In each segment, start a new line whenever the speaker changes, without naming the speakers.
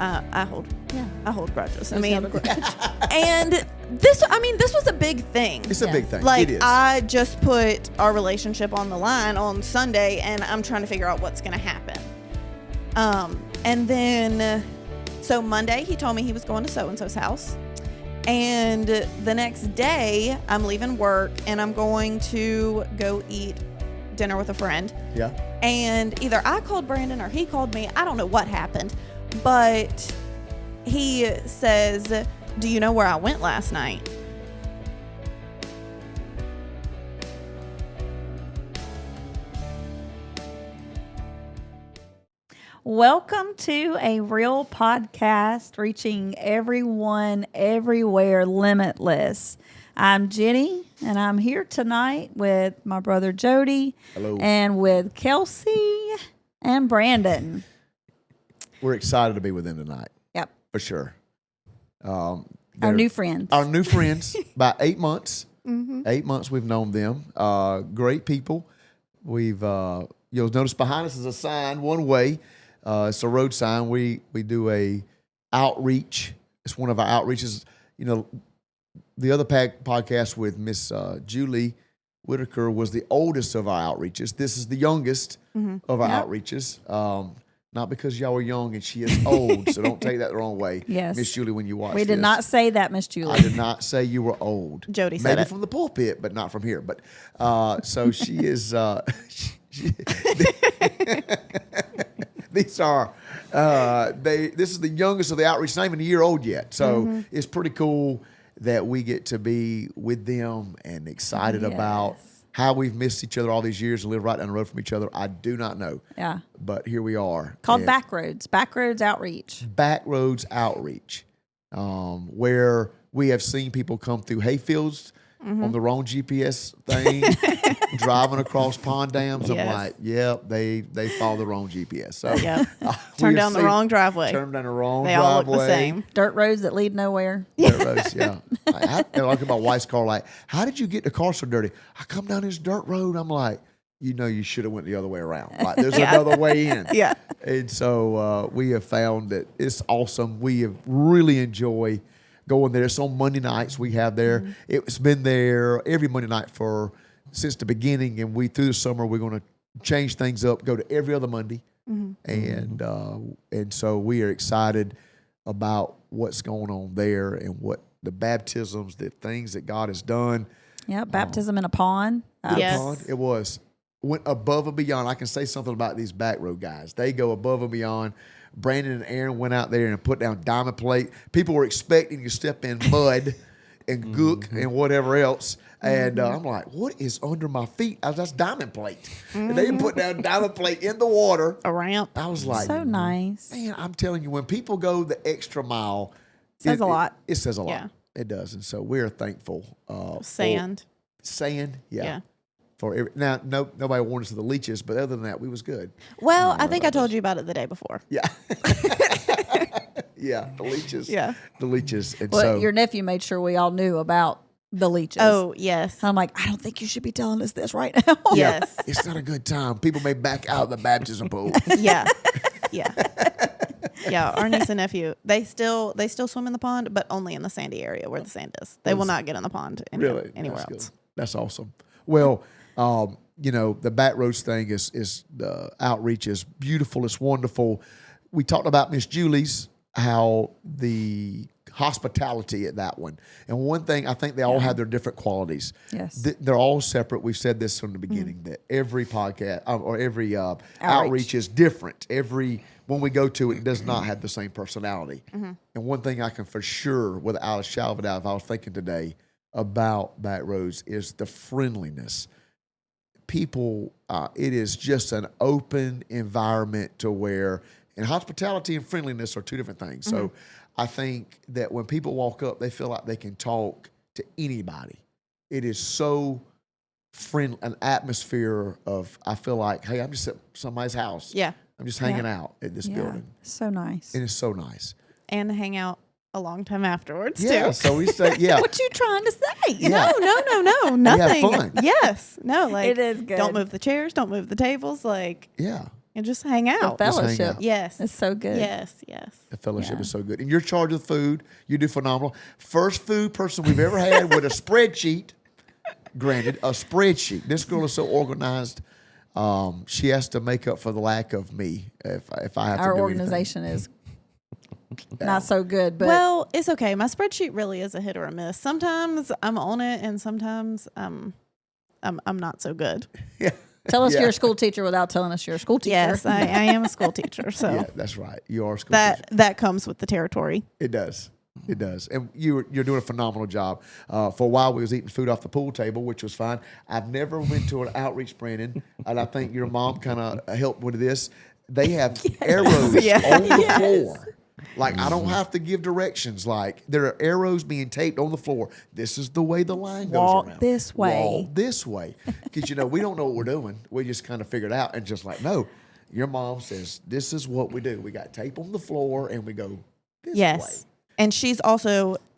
I hold grudges.
And
this was a big thing.
It's a big thing.
Like,
it is.
I just put our relationship on the line on Sunday, and I'm trying to figure out what's going to happen. And then, so Monday, he told me he was going to so-and-so's house. And the next day, I'm leaving work, and I'm going to go eat dinner with a friend.
Yeah.
And either I called Brandon or he called me. I don't know what happened. But he says, do you know where I went last night?
Welcome to a real podcast reaching everyone, everywhere, limitless. I'm Jenny, and I'm here tonight with my brother Jody.
Hello.
And with Kelsey and Brandon.
We're excited to be with them tonight.
Yep.
For sure.
Our new friends.
Our new friends. About 8 months.
Mm-hmm.
8 months we've known them. Great people. We've you'll notice behind us is a sign, one way. It's a road sign. We do a outreach. It's one of our outreaches. You know, the other podcast with Miss Julie Whitaker was the oldest of our outreaches. This is the youngest of our outreaches. Not because y'all are young and she is old, so don't take that the wrong way.
Yes.
Miss Julie, when you watch
We did
this.
not say that, Miss Julie.
I did not say you were old.
Jody said
Maybe
it.
from the pulpit, but not from here. But so she is. These are. This is the youngest of the outreach. Not even a year old yet. So it's pretty cool that we get to be with them and excited about how we've missed each other all these years and live right down the road from each other. I do not know.
Yeah.
But here we are.
Called Backroads. Backroads Outreach.
Backroads Outreach, where we have seen people come through hayfields on the wrong GPS thing, driving across pond dams. I'm like, yep, they follow the wrong GPS. So
Turn down the wrong driveway.
Turn down the wrong
They
driveway.
all look the same.
Dirt roads that lead nowhere.
Dirt roads, yeah. I look at my wife's car like, how did you get the car so dirty? I come down this dirt road. I'm like, you know, you should have went the other way around. Like, there's another way in.
Yeah.
And so we have found that it's awesome. We have really enjoyed going there. It's on Monday nights we have there. It's been there every Monday night since the beginning. And through the summer, we're going to change things up, go to every other Monday. And so we are excited about what's going on there and what the baptisms, the things that God has done.
Yeah, baptism in a pond.
Yes.
It went above and beyond. I can say something about these backroad guys. They go above and beyond. Brandon and Aaron went out there and put down diamond plate. People were expecting you to step in mud and gook and whatever else. And I'm like, what is under my feet? That's diamond plate. And they put down diamond plate in the water.
A ramp.
I was like,
So nice.
man, I'm telling you, when people go the extra mile,
Says a lot.
It says a lot.
Yeah.
It does. And so we're thankful.
Sand.
Sand,
Yeah.
Now, nobody warned us of the leeches, but other than that, we was good.
Well, I think I told you about it the day before.
Yeah. Yeah, the leeches.
Yeah.
The leeches. And
Well,
so
your nephew made sure we all knew about the leeches.
Oh, yes.
I'm like, I don't think you should be telling us this right now.
Yes.
it's not a good time. People may back out of the baptism pool.
Yeah. Yeah. Yeah. Our niece and nephew, they still swim in the pond, but only in the sandy area where the sand is. They will not get in the pond anywhere
That's
else.
good. That's awesome. Well, you know, the Backroads thing is the outreach is beautiful. It's wonderful. We talked about Miss Julie's, how the hospitality at that one. And one thing, I think they all have their different qualities.
Yes.
They're all separate. We've said this from the beginning, that every podcast or every outreach is different. When we go to it does not have the same personality. And one thing I can for sure, without a shadow of a doubt, if I was thinking today about Backroads, is the friendliness. People, it is just an open environment to where, and hospitality and friendliness are two different things. So I think that when people walk up, they feel like they can talk to anybody. It is so friendly, an atmosphere of, I feel like, hey, I'm just at somebody's house.
Yeah.
I'm just hanging out at this building.
So nice.
And it's so nice.
And hang out a long time afterwards,
Yeah,
too.
so we say, yeah.
What you trying to say?
Yeah.
No, nothing.
fun.
Yes. No, like,
It is good.
don't move the chairs, don't move the tables. Like,
Yeah.
and just hang out.
The
Just hang
fellowship.
out.
Yes.
It's so good.
Yes. Yes.
The fellowship
Yeah.
is so good. And you're charged with food. You do phenomenal. First food person we've ever had with a spreadsheet. Granted, a spreadsheet. This girl is so organized. She has to make up for the lack of me if I have to
Our
do
organization is not so good, but
Well, it's okay. My spreadsheet really is a hit or a miss. Sometimes I'm on it, and sometimes I'm not so good.
anything.
tell us
Yeah.
you're a school teacher without telling us you're a school teacher.
Yes, I am a school teacher, so
Yeah, that's right. You are a school teacher.
that comes with the territory.
It does. It does. And you're doing a phenomenal job. For a while, we was eating food off the pool table, which was fine. I've never went to an outreach, Brandon, and I think your mom kind of helped with this. They have arrows
Yeah.
on the floor. Like, I don't have to give directions. Like, there are arrows being taped on the floor. This is the way the line goes
Walk
around.
this way.
Walk this way. Because, we don't know what we're doing. We just kind of figured it out. And just like, no, your mom says, this is what we do. We got tape on the floor, and we go this
Yes,
way.
and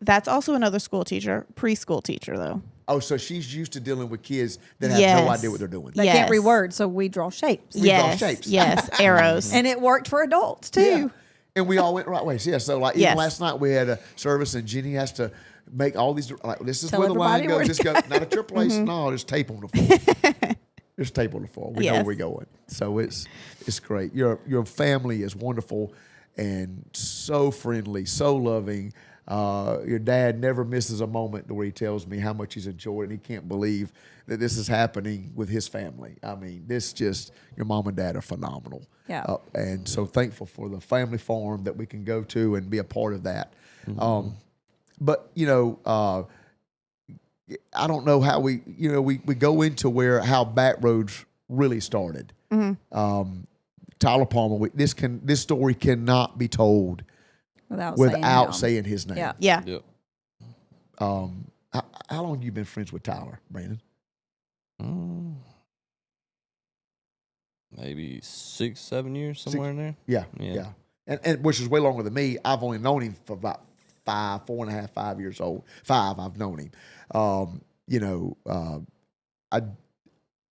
that's also another school teacher, preschool teacher though.
Oh, so she's used to dealing with kids that have no idea what they're doing.
They
Yes.
can't read words, so we draw shapes.
We draw
Yes,
shapes.
yes, arrows.
And it worked for adults too.
Yeah. And we all went right ways. Yeah. So like even
Yes.
last night we had a service and Jenny has to make all these like this is
Tell
where the line
everybody
goes.
where
This
to
goes not at your place. No, there's tape on the floor. There's tape on the floor. We know where
Yes.
we're going. So it's great. Your family is wonderful and so friendly, so loving. Your dad never misses a moment where he tells me how much he's enjoyed, and he can't believe that this is happening with his family. I mean, your mom and dad are phenomenal.
Yeah.
And so thankful for the family farm that we can go to and be a part of that. But, I don't know how we go into how Backroads really started. Tyler Palmer, this story cannot be told without saying his name.
Yeah.
Yeah.
Yep.
How long have you been friends with Tyler, Brandon?
Maybe 6-7 years, somewhere in there.
Yeah. And which is way longer than me. I've only known him for about 5 years old. 5, I've known him.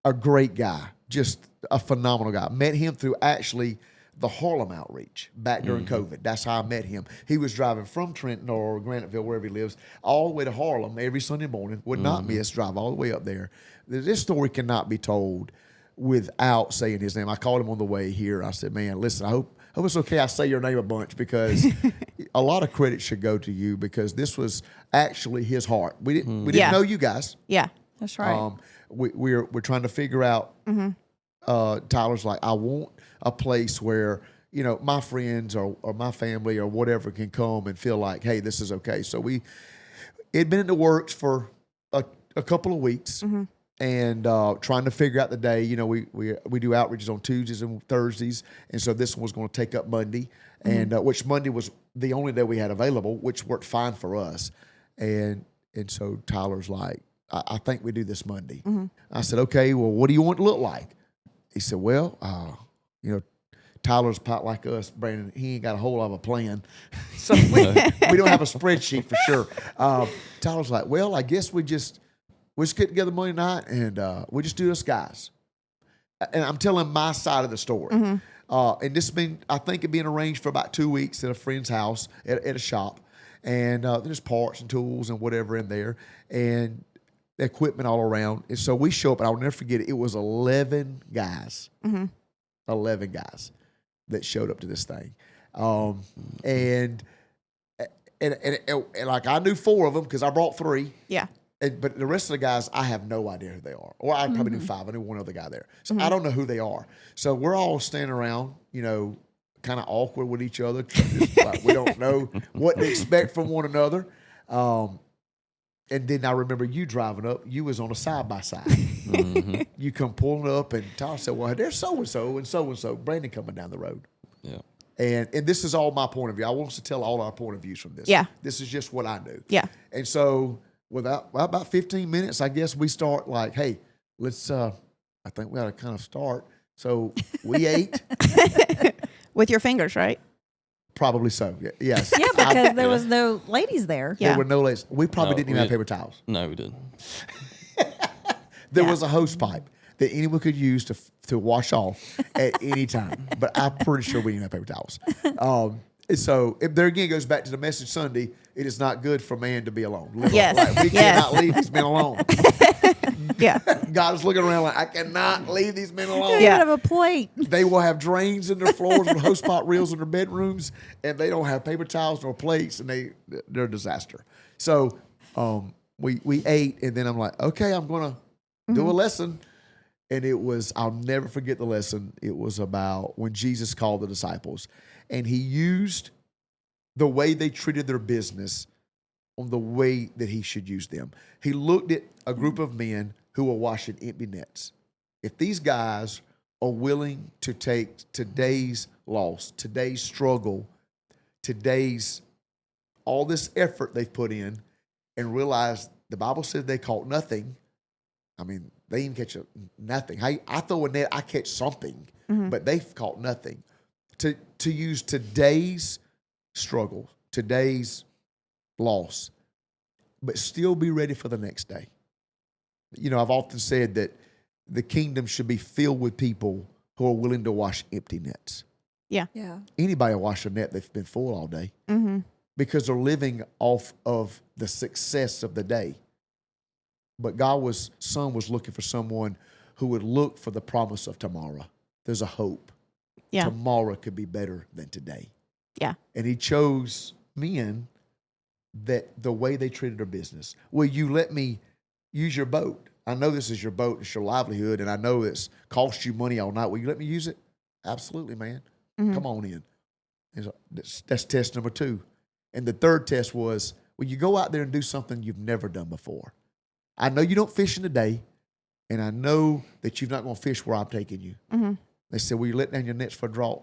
A great guy, just a phenomenal guy. Met him through actually the Harlem outreach back during COVID. That's how I met him. He was driving from Trenton or Graniteville, wherever he lives, all the way to Harlem every Sunday morning. Would not miss, drive all the way up there. This story cannot be told without saying his name. I called him on the way here. I said, man, listen, I hope it's okay I say your name a bunch because a lot of credit should go to you because this was actually his heart. We didn't know you guys.
Yeah.
That's right.
We're trying to figure out. Tyler's like, I want a place where my friends or my family or whatever can come and feel like, hey, this is okay. So it'd been in the works for a couple of weeks. And trying to figure out the day. We do outreaches on Tuesdays and Thursdays, and so this one was going to take up Monday, and which Monday was the only day we had available, which worked fine for us. And so Tyler's like, I think we do this Monday. I said, okay, well, what do you want it to look like? He said, well, Tyler's pot like us, Brandon. He ain't got a whole lot of a plan, so we don't have a spreadsheet for sure. Tyler's like, well, I guess we just get together Monday night and we just do this, guys. And I'm telling my side of the story. And this has been, I think, it being arranged for about 2 weeks at a friend's house at a shop. And there's parts and tools and whatever in there and equipment all around. And so we show up, and I'll never forget it. It was 11 guys. 11 guys that showed up to this thing. And like I knew 4 of them because I brought 3.
Yeah.
But the rest of the guys, I have no idea who they are. Or I probably knew 5. I knew one other guy there. So I don't know who they are. So we're all standing around, kind of awkward with each other. Like we don't know what to expect from one another. And then I remember you driving up. You was on a side-by-side. You come pulling up, and Tyler said, well, there's so-and-so and so-and-so. Brandon coming down the road.
Yeah.
And this is all my point of view. I want us to tell all our point of views from this.
Yeah.
This is just what I knew.
Yeah.
And so about 15 minutes, I guess we start like, hey, let's, I think we ought to kind of start. So we ate.
With your fingers, right?
Probably so. Yes.
Yeah, because there was no ladies there.
Yeah.
There were no ladies. We probably
No,
didn't even have paper towels.
No, we didn't.
There was a hose pipe. that anyone could use to wash off at any time. But I'm pretty sure we didn't have paper towels. And so if there again goes back to the message Sunday, it is not good for man to be alone.
Yes.
Like, we cannot leave these men alone.
Yeah.
God is looking around like, I cannot leave these men alone.
You have a plate.
They will have drains in their floors with hose pot reels in their bedrooms, and they don't have paper towels nor plates, and they're a disaster. So we ate, and then I'm like, okay, I'm going to do a lesson. And it was, I'll never forget the lesson. It was about when Jesus called the disciples, and he used the way they treated their business on the way that he should use them. He looked at a group of men who were washing empty nets. If these guys are willing to take today's loss, today's struggle, today's all this effort they've put in, and realize the Bible said they caught nothing. I mean, they didn't catch nothing. I throw a net, I catch something, but they've caught nothing. To use today's struggle, today's loss, but still be ready for the next day. You know, I've often said that the kingdom should be filled with people who are willing to wash empty nets.
Yeah.
Anybody wash a net that's been full all day because they're living off of the success of the day. But Son was looking for someone who would look for the promise of tomorrow. There's a hope.
Yeah.
Tomorrow could be better than today.
Yeah.
And he chose men that the way they treated their business. Will you let me use your boat? I know this is your boat, it's your livelihood, and I know it's cost you money all night. Will you let me use it? Absolutely, man. Come on in. And so that's test number 2. And the third test was, will you go out there and do something you've never done before? I know you don't fish in the day, and I know that you're not going to fish where I'm taking you. They said, will you let down your nets for a draught?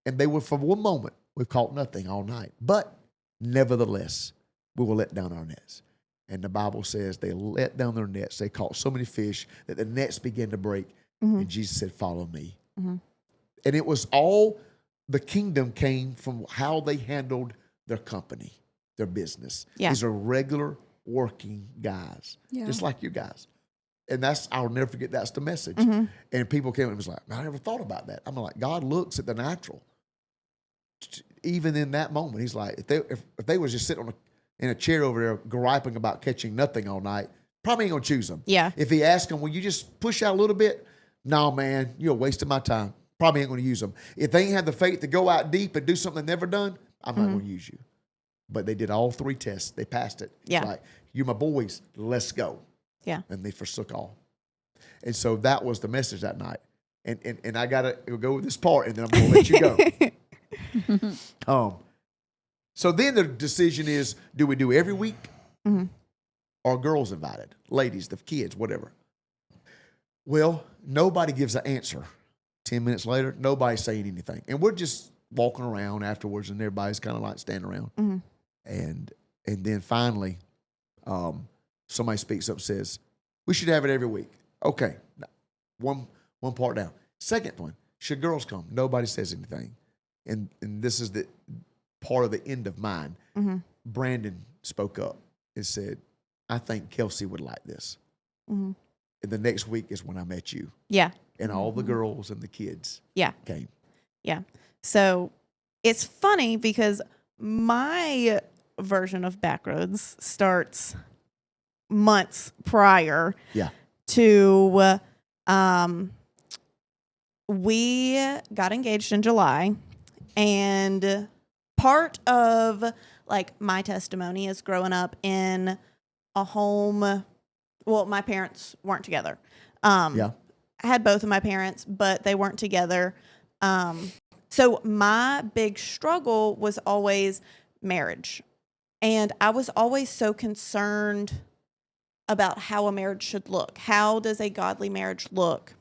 And they were, for one moment, we've caught nothing all night. But nevertheless, we will let down our nets. And the Bible says they let down their nets. They caught so many fish that the nets began to break. And Jesus said, follow me. And it was all, the kingdom came from how they handled their company, their business.
Yeah.
These are regular working guys, just like you guys. And I'll never forget, that's the message. And people came and was like, I never thought about that. I'm like, God looks at the natural. Even in that moment, he's like, if they was just sitting in a chair over there griping about catching nothing all night, probably ain't going to choose them.
Yeah.
If he asked them, will you just push out a little bit? No, man, you're wasting my time. Probably ain't going to use them. If they ain't have the faith to go out deep and do something they've never done, I'm not going to use you. But they did all 3 tests. They passed it. It's like, you're my boys, let's go.
Yeah.
And they forsook all. And so that was the message that night. And I got to go with this part, and then I'm going to let you go. So then the decision is, do we do every week? Or girls invited? Ladies, the kids, whatever. Well, nobody gives an answer. 10 minutes later, nobody's saying anything. And we're just walking around afterwards, and everybody's kind of like standing around. And then finally, somebody speaks up and says, we should have it every week. Okay, one part down. Second one, should girls come? Nobody says anything. And this is the part of the end of mine. Brandon spoke up and said, I think Kelsey would like this. And the next week is when I met you.
Yeah.
And all the girls and the kids came.
Yeah. So it's funny because my version of Backroads starts months prior to we got engaged in July, and part of like my testimony is growing up in a home. Well, my parents weren't together. I had both of my parents, but they weren't together. So my big struggle was always marriage. And I was always so concerned about how a marriage should look. How does a godly marriage look?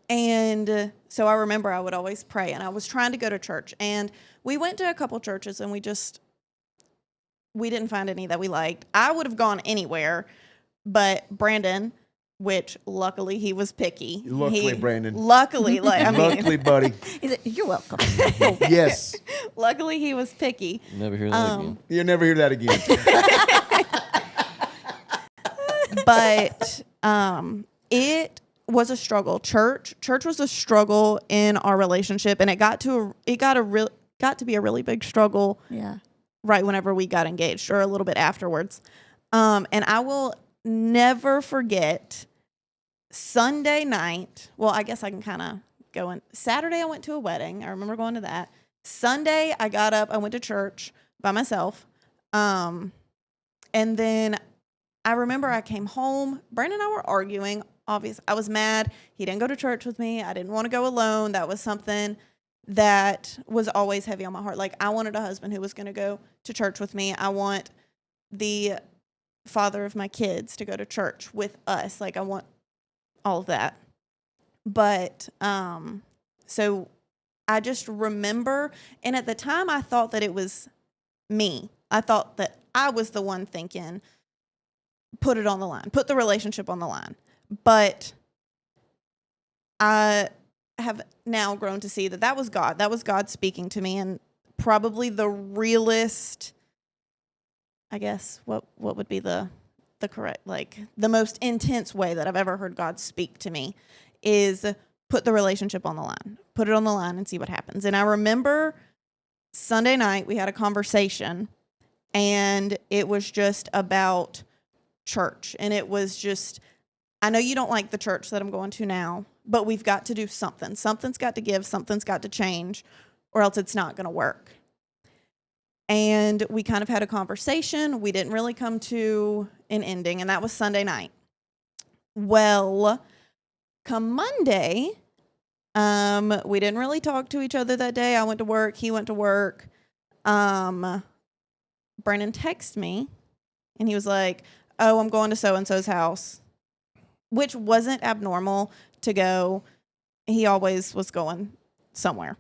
And so I remember I would always pray, and I was trying to go to church. And we went to a couple churches, and we didn't find any that we liked. I would have gone anywhere, but Brandon, which luckily he was picky.
Brandon.
Luckily,
luckily, buddy.
He said, you're welcome.
Yes.
Luckily, he was picky.
Never hear that again.
You'll never hear that again.
But it was a struggle. Church was a struggle in our relationship, and it got to be a really big struggle.
Yeah.
Right whenever we got engaged, or a little bit afterwards. And I will never forget Sunday night. Well, I guess I can kind of go in. Saturday, I went to a wedding. I remember going to that. Sunday, I got up. I went to church by myself. And then I remember I came home. Brandon and I were arguing. Obviously, I was mad. He didn't go to church with me. I didn't want to go alone. That was something that was always heavy on my heart. Like, I wanted a husband who was going to go to church with me. I want the father of my kids to go to church with us. Like, I want all of that. But, so I just remember, and at the time I thought that it was me. I thought that I was the one thinking, put it on the line, put the relationship on the line. But I have now grown to see that was God. That was God speaking to me, and probably the realest, I guess, what would be the correct, like, the most intense way that I've ever heard God speak to me is put the relationship on the line. Put it on the line and see what happens. And I remember Sunday night we had a conversation, and it was just about church. And it was just, I know you don't like the church that I'm going to now, but we've got to do something. Something's got to give. Something's got to change, or else it's not going to work. And we kind of had a conversation. We didn't really come to an ending, and that was Sunday night. Well, come Monday, we didn't really talk to each other that day. I went to work. He went to work. Brandon texted me, and he was like, "Oh, I'm going to so-and-so's house," which wasn't abnormal to go. He always was going somewhere.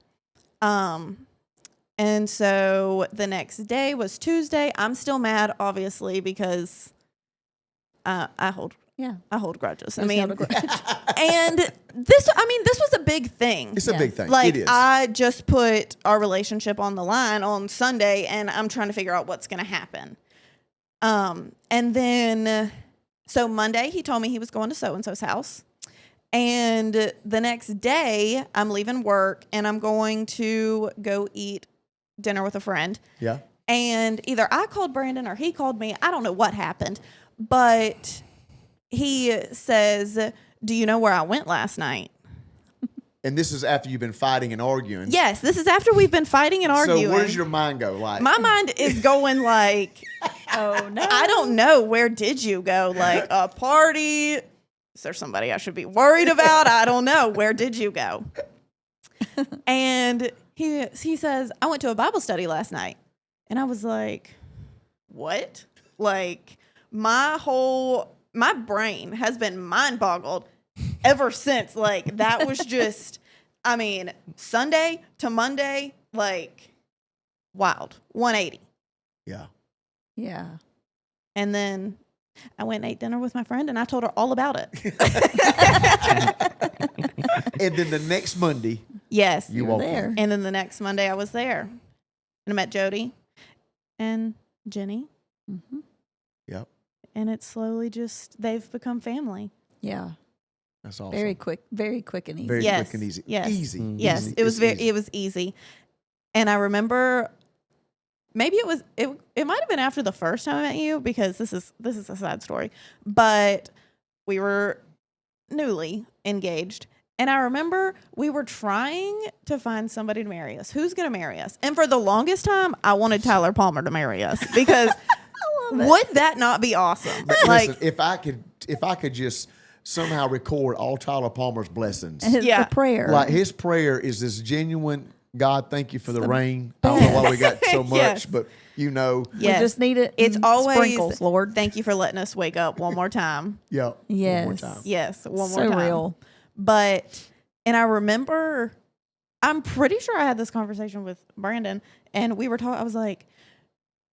And so the next day was Tuesday. I'm still mad, obviously, because I hold grudges. And this was a big thing.
It's a big thing.
Like,
it is.
I just put our relationship on the line on Sunday, and I'm trying to figure out what's going to happen. And then, so Monday he told me he was going to so-and-so's house. And the next day I'm leaving work, and I'm going to go eat dinner with a friend.
Yeah.
And either I called Brandon or he called me. I don't know what happened, but he says, "Do you know where I went last night?"
And this is after you've been fighting and arguing.
Yes, this is after we've been fighting and arguing.
So where does your mind go? Like,
my mind is going like,
Oh, no.
I don't know. Where did you go? Like, a party? Is there somebody I should be worried about? I don't know. Where did you go? And he says, "I went to a Bible study last night." And I was like, what? Like, my brain has been mind boggled ever since. Like, that was just, I mean, Sunday to Monday, like, wild. 180.
yeah.
Yeah.
And then I went and ate dinner with my friend, and I told her all about it.
And then the next Monday,
Yes.
you
You're
walked
there.
in.
And then the next Monday I was there. And I met Jody and Jenny.
Mm-hmm.
Yep.
And it's slowly just, they've become family.
Yeah.
That's awesome.
Very quick and easy.
Very
Yes.
quick and easy.
Yes.
Easy.
Mm.
Yes.
Easy.
It was
It's easy.
it was easy. And I remember, maybe it might have been after the first time I met you, because this is a sad story. But we were newly engaged. And I remember we were trying to find somebody to marry us. Who's going to marry us? And for the longest time, I wanted Tyler Palmer to marry us, because would that not be awesome?
But
Like,
listen, if I could just somehow record all Tyler Palmer's blessings.
Yeah.
The prayer.
Like, his prayer is this genuine, "God, thank you for the rain." I don't know why we got so much,
Yes.
but you know.
yes.
We just need it.
It's
in
always,
sprinkles, Lord.
thank you for letting us wake up one more time.
Yeah.
Yes.
One more time.
Yes, one
So
more time.
real.
But, and I remember, I'm pretty sure I had this conversation with Brandon, and we were talking, I was like,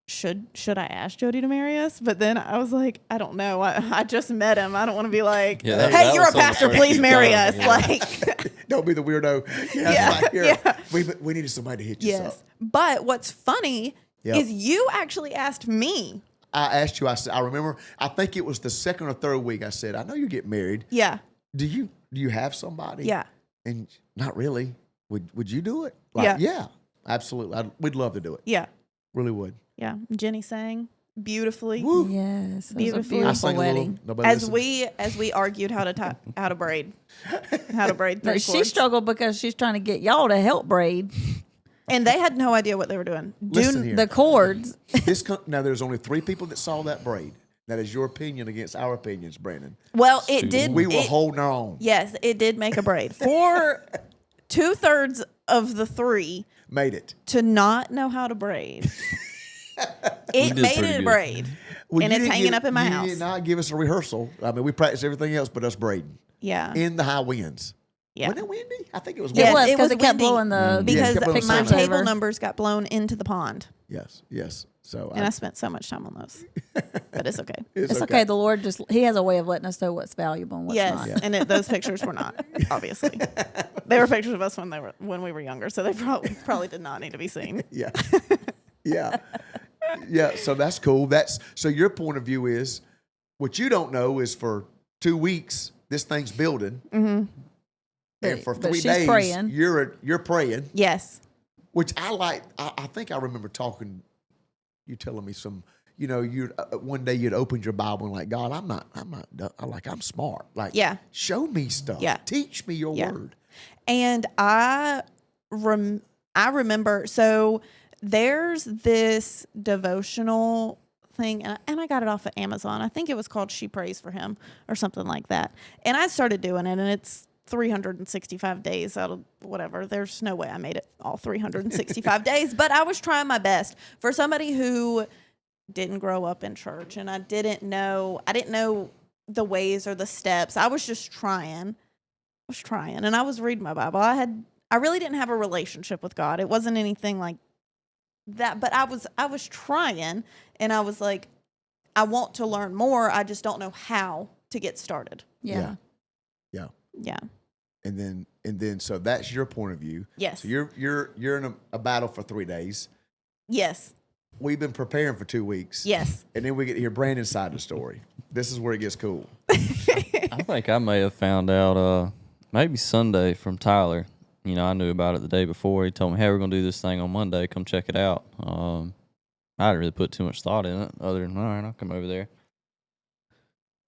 should I ask Jody to marry us? But then I was like, I don't know. I just met him. I don't want to be like,
Yeah,
hey,
that
you're a
was something
pastor,
first
please
you
marry
done,
us.
yeah.
Like,
Don't be the weirdo.
Yeah,
Like, here,
yeah.
we needed somebody to hit you up.
yes. But what's funny
Yep.
is you actually asked me.
I asked you, I said, I remember, I think it was the second or third week, I said, "I know you get married.
Yeah.
Do you you have somebody?
Yeah.
And not really. Would you do it? Like, yeah, absolutely. We'd love to do it.
Yeah.
Really would.
Yeah. Jenny sang beautifully.
Woo.
Yes, it was a
Beautifully.
I
beautiful
sang a little.
wedding.
Nobody
As
listened.
we argued how to braid, how to braid
No,
3
she
cords.
struggled because she's trying to get y'all to help braid
And they had no idea what they were doing.
Listen here.
the cords.
Now, there's only 3 people that saw that braid. That is your opinion against our opinions, Brandon.
Well, it did.
We were
it-
holding our own.
Yes, it did make a braid. For 2/3 of the 3
Made it.
to not know how to braid, it
did
made
pretty
it a
good.
braid.
Well,
And
you
it's
didn't
hanging up in my
You
house.
did not give us a rehearsal. I mean, we practiced everything else but us braiding
Yeah.
in the high winds.
Yeah.
Wasn't it windy? I think it was
It
Yes,
windy.
was
it
because
was
it kept
windy.
blowing the
Because
kept blowing
my
signs
table
over.
numbers got blown into the pond.
Yes. So
And I spent so much time on those. But it's okay.
It's okay. The Lord he has a way of letting us know what's valuable and what's
Yes,
not.
and those pictures were not, obviously. They were pictures of us when we were younger, so they probably did not need to be seen.
Yeah. Yeah. Yeah. So that's cool. So your point of view is what you don't know is for 2 weeks, this thing's building. Mm-hmm. And for
But
3
she's
days,
praying.
you're praying,
Yes.
which I like. I think I remember talking, you telling me some, you one day you'd opened your Bible and like, God, I'm not done. I'm smart. Like,
Yeah.
show me stuff.
Yeah.
Teach me your
Yeah.
word.
And I remember, so there's this devotional thing, and I got it off of Amazon. I think it was called She Prays for Him or something like that. And I started doing it, and it's 365 days out of whatever. There's no way I made it all 365 days, but I was trying my best. For somebody who didn't grow up in church and I didn't know the ways or the steps. I was just trying. And I was reading my Bible. I really didn't have a relationship with God. It wasn't anything like that, but I was trying, and I was like, I want to learn more. I just don't know how to get started.
Yeah.
Yeah.
Yeah.
And then so that's your point of view.
Yes.
So you're in a battle for 3 days.
Yes.
We've been preparing for 2 weeks.
Yes.
And then we get to hear Brandon's side of the story. This is where it gets cool.
I think I may have found out maybe Sunday from Tyler. I knew about it the day before. He told me, hey, we're going to do this thing on Monday. Come check it out. I didn't really put too much thought in it other than, all right, I'll come over there.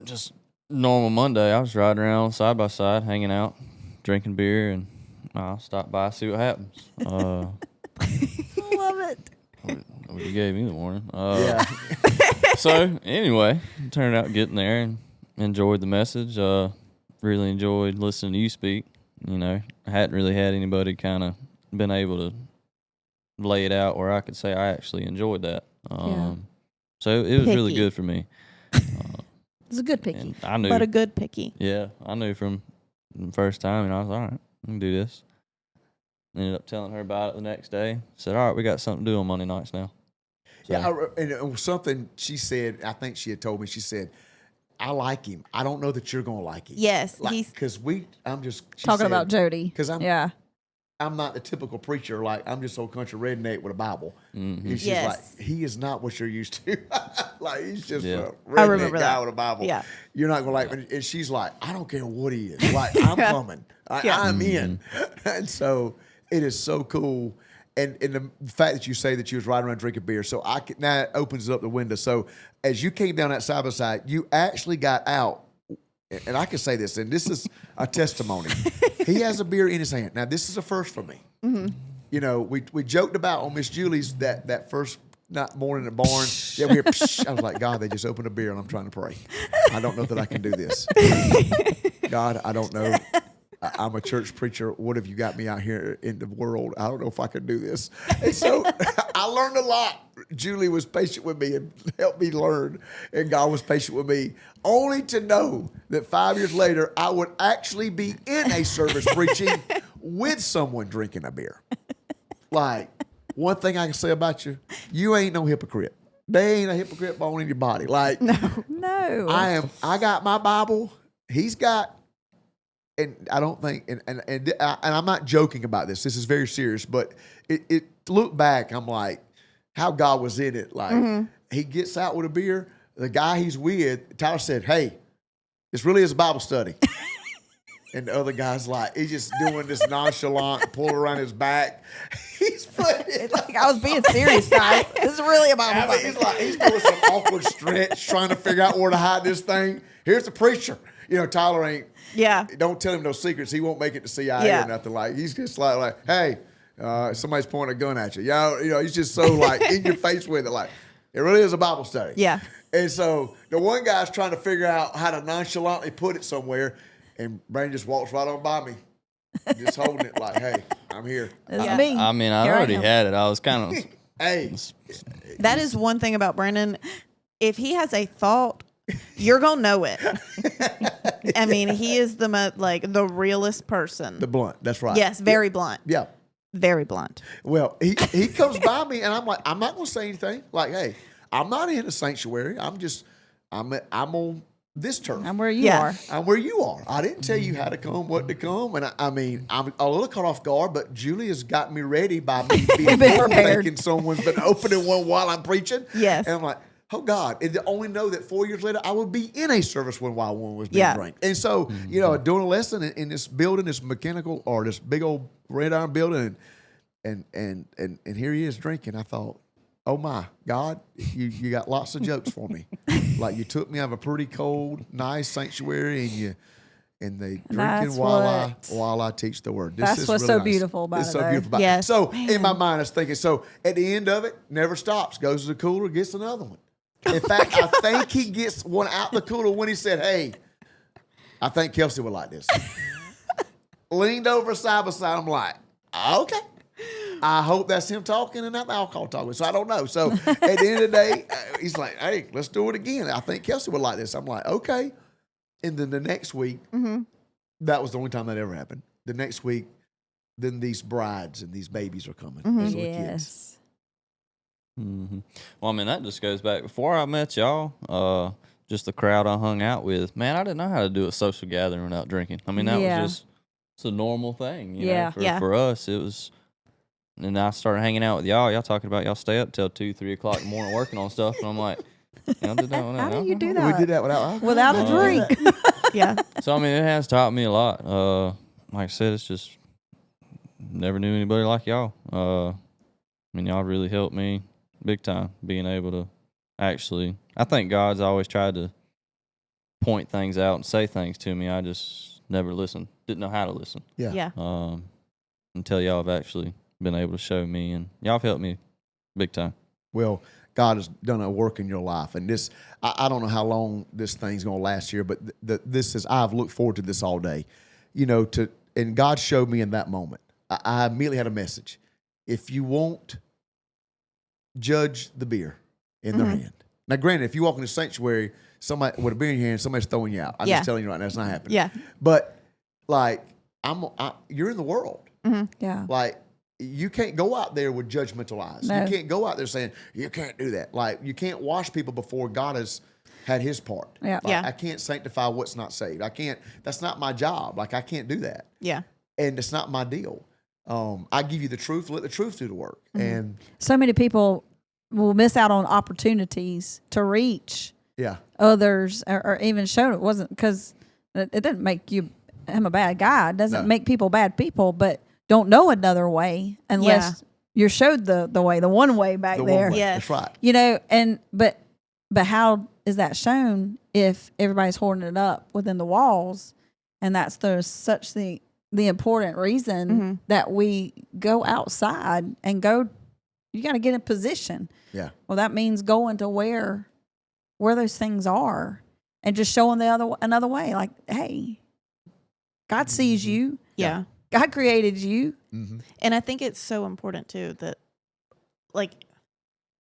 Just normal Monday. I was riding around side by side, hanging out, drinking beer, and I'll stop by, see what happens.
Love it.
Well, you gave me the warning.
Yeah.
So anyway, turned out getting there and enjoyed the message. Really enjoyed listening to you speak. I hadn't really had anybody kind of been able to lay it out where I could say I actually enjoyed that. So it was really
Picky.
good for me.
It's a good picky.
And I knew,
But a good picky.
yeah, I knew from the first time, and I was all right. I can do this. Ended up telling her about it the next day. Said, all right, we got something to do on Monday nights now. So,
Yeah, and it was something she said, I think she had told me, she said, I like him. I don't know that you're going to like him.
Yes.
Because she
Talking
said,
about Jody.
'Cause
I'm
I'm not the typical preacher. Like, I'm just old country redneck with a Bible.
Mm-hmm.
And she's
Yes.
like, he is not what you're used to. Like, he's just
Yeah.
a
I
redneck
remember
guy
that.
with a Bible.
Yeah.
You're not going to like me. And she's like, I don't care what he is. Like, I'm coming. I'm in. And so it is so cool. And the fact that you say that you was riding around drinking beer, so now it opens up the window. So as you came down that side by side, you actually got out. And I can say this, and this is a testimony. He has a beer in his hand. Now, this is a first for me. Mm-hmm. We joked about on Miss Julie's that first morning at barn. Yeah, we hear, psh. I was like, God, they just opened a beer, and I'm trying to pray. I don't know that I can do this. God, I don't know. I'm a church preacher. What have you got me out here in the world? I don't know if I can do this. And so I learned a lot. Julie was patient with me and helped me learn. And God was patient with me. Only to know that 5 years later, I would actually be in a service preaching with someone drinking a beer. Like, one thing I can say about you, you ain't no hypocrite. There ain't a hypocrite bone in your body. Like,
No.
I got my Bible. He's got. And I don't think, and I'm not joking about this. This is very serious. But it look back, I'm like, how God was in it. Like he gets out with a beer. The guy he's with, Tyler said, "Hey, this really is a Bible study." And the other guy's like, he's just doing this nonchalant pull around his back. He's putting it
It's like I was being serious, guys. This is really a Bible
I mean, he's doing some awkward stretch, trying to figure out where to hide this thing. Here's the preacher. You know, Tyler ain't.
Yeah.
Don't tell him no secrets. He won't make it to CIA or nothing. Like he's just like, hey, somebody's pointing a gun at you. You know, he's just so like in your face with it. Like it really is a Bible study.
Yeah.
And so the one guy's trying to figure out how to nonchalantly put it somewhere, and Brandon just walks right on by me, just holding it like, hey, I'm here.
It's me.
I mean, I
Here
already
am.
had it. I was kind of.
Hey,
That is one thing about Brandon. If he has a thought, you're going to know it. I mean, he is the realest person.
the blunt. That's right.
Yes, very blunt.
Yeah.
Very blunt.
Well, he comes by me, and I'm like, I'm not going to say anything. Like, hey, I'm not in a sanctuary. I'm on this turf.
I'm where you
Yeah.
are.
I'm where you are. I didn't tell you how to come, what to come. And I mean, I'm a little caught off guard, but Julia's got me ready by me being
been prepared.
thinking someone's been opening one while I'm preaching.
Yes.
And I'm like, oh God. And to only know that 4 years later, I would be in a service when while one was being
Yeah.
drank. And so, you know, doing a lesson in this building, this mechanical or this big old red iron building, and here he is drinking. I thought, oh my God, you got lots of jokes for me. Like you took me out of a pretty cold, nice sanctuary, and they drinking
That's
while I teach the word. This
That's
is
what's
really
so
nice.
beautiful about
it's
it,
so
though.
beautiful about
Yes.
it. So in my mind, I was thinking. So at the end of it, never stops. Goes to the cooler, gets another one. In fact, I think he gets one out the cooler when he said, "Hey, I think Kelsey would like this." Leaned over side by side. I'm like, okay. I hope that's him talking and not the alcohol talking. So I don't know. So at the end of the day, he's like, hey, let's do it again. I think Kelsey would like this. I'm like, okay. And then the next week, that was the only time that ever happened. The next week, then these brides and these babies are coming. These little kids.
Yes.
Mm-hmm. Well, I mean, that just goes back before I met y'all. Just the crowd I hung out with. Man, I didn't know how to do a social gathering without drinking. I mean, that was just it's a normal thing. You know? For us, it was. And I started hanging out with y'all. Y'all talking about y'all stay up till 2, 3 o'clock in the morning working on stuff, and I'm like, y'all did that without
How do you do
We
that?
did that without alcohol.
Without a drink.
Yeah.
So I mean, it has taught me a lot. Like I said, it's just never knew anybody like y'all. I mean, y'all really helped me big time being able to actually. I think God's always tried to point things out and say things to me. I just never listened. Didn't know how to listen.
Yeah.
Until y'all have actually been able to show me, and y'all have helped me big time.
Well, God has done a work in your life, and this I don't know how long this thing's going to last here, but this is I've looked forward to this all day, you know. And God showed me in that moment. I immediately had a message. If you won't judge the beer in their hand. Now, granted, if you walk in the sanctuary, somebody with a beer in your hand, somebody's throwing you out. I'm just telling you right now, it's not happening.
Yeah.
But like you're in the world.
Yeah.
Like, you can't go out there with judgmental eyes.
No.
You can't go out there saying, you can't do that. Like, you can't wash people before God has had his part.
Yeah.
Like,
Yeah.
I can't sanctify what's not saved. That's not my job. Like, I can't do that.
Yeah.
And it's not my deal. I give you the truth, let the truth do the work. And
So many people will miss out on opportunities to reach
yeah.
others or even show it wasn't because it didn't make him a bad guy. It doesn't make people bad people, but don't know another way unless you're showed the way, the one way back
The
there.
one way.
Yes.
That's right.
You know, but how is that shown if everybody's hoarding it up within the walls? And that's the important reason that we go outside and go. You got to get in position.
Yeah.
Well, that means going to where those things are and just showing another way. Like, hey, God sees you.
Yeah.
God created you.
Mm-hmm.
And I think it's so important too that, like,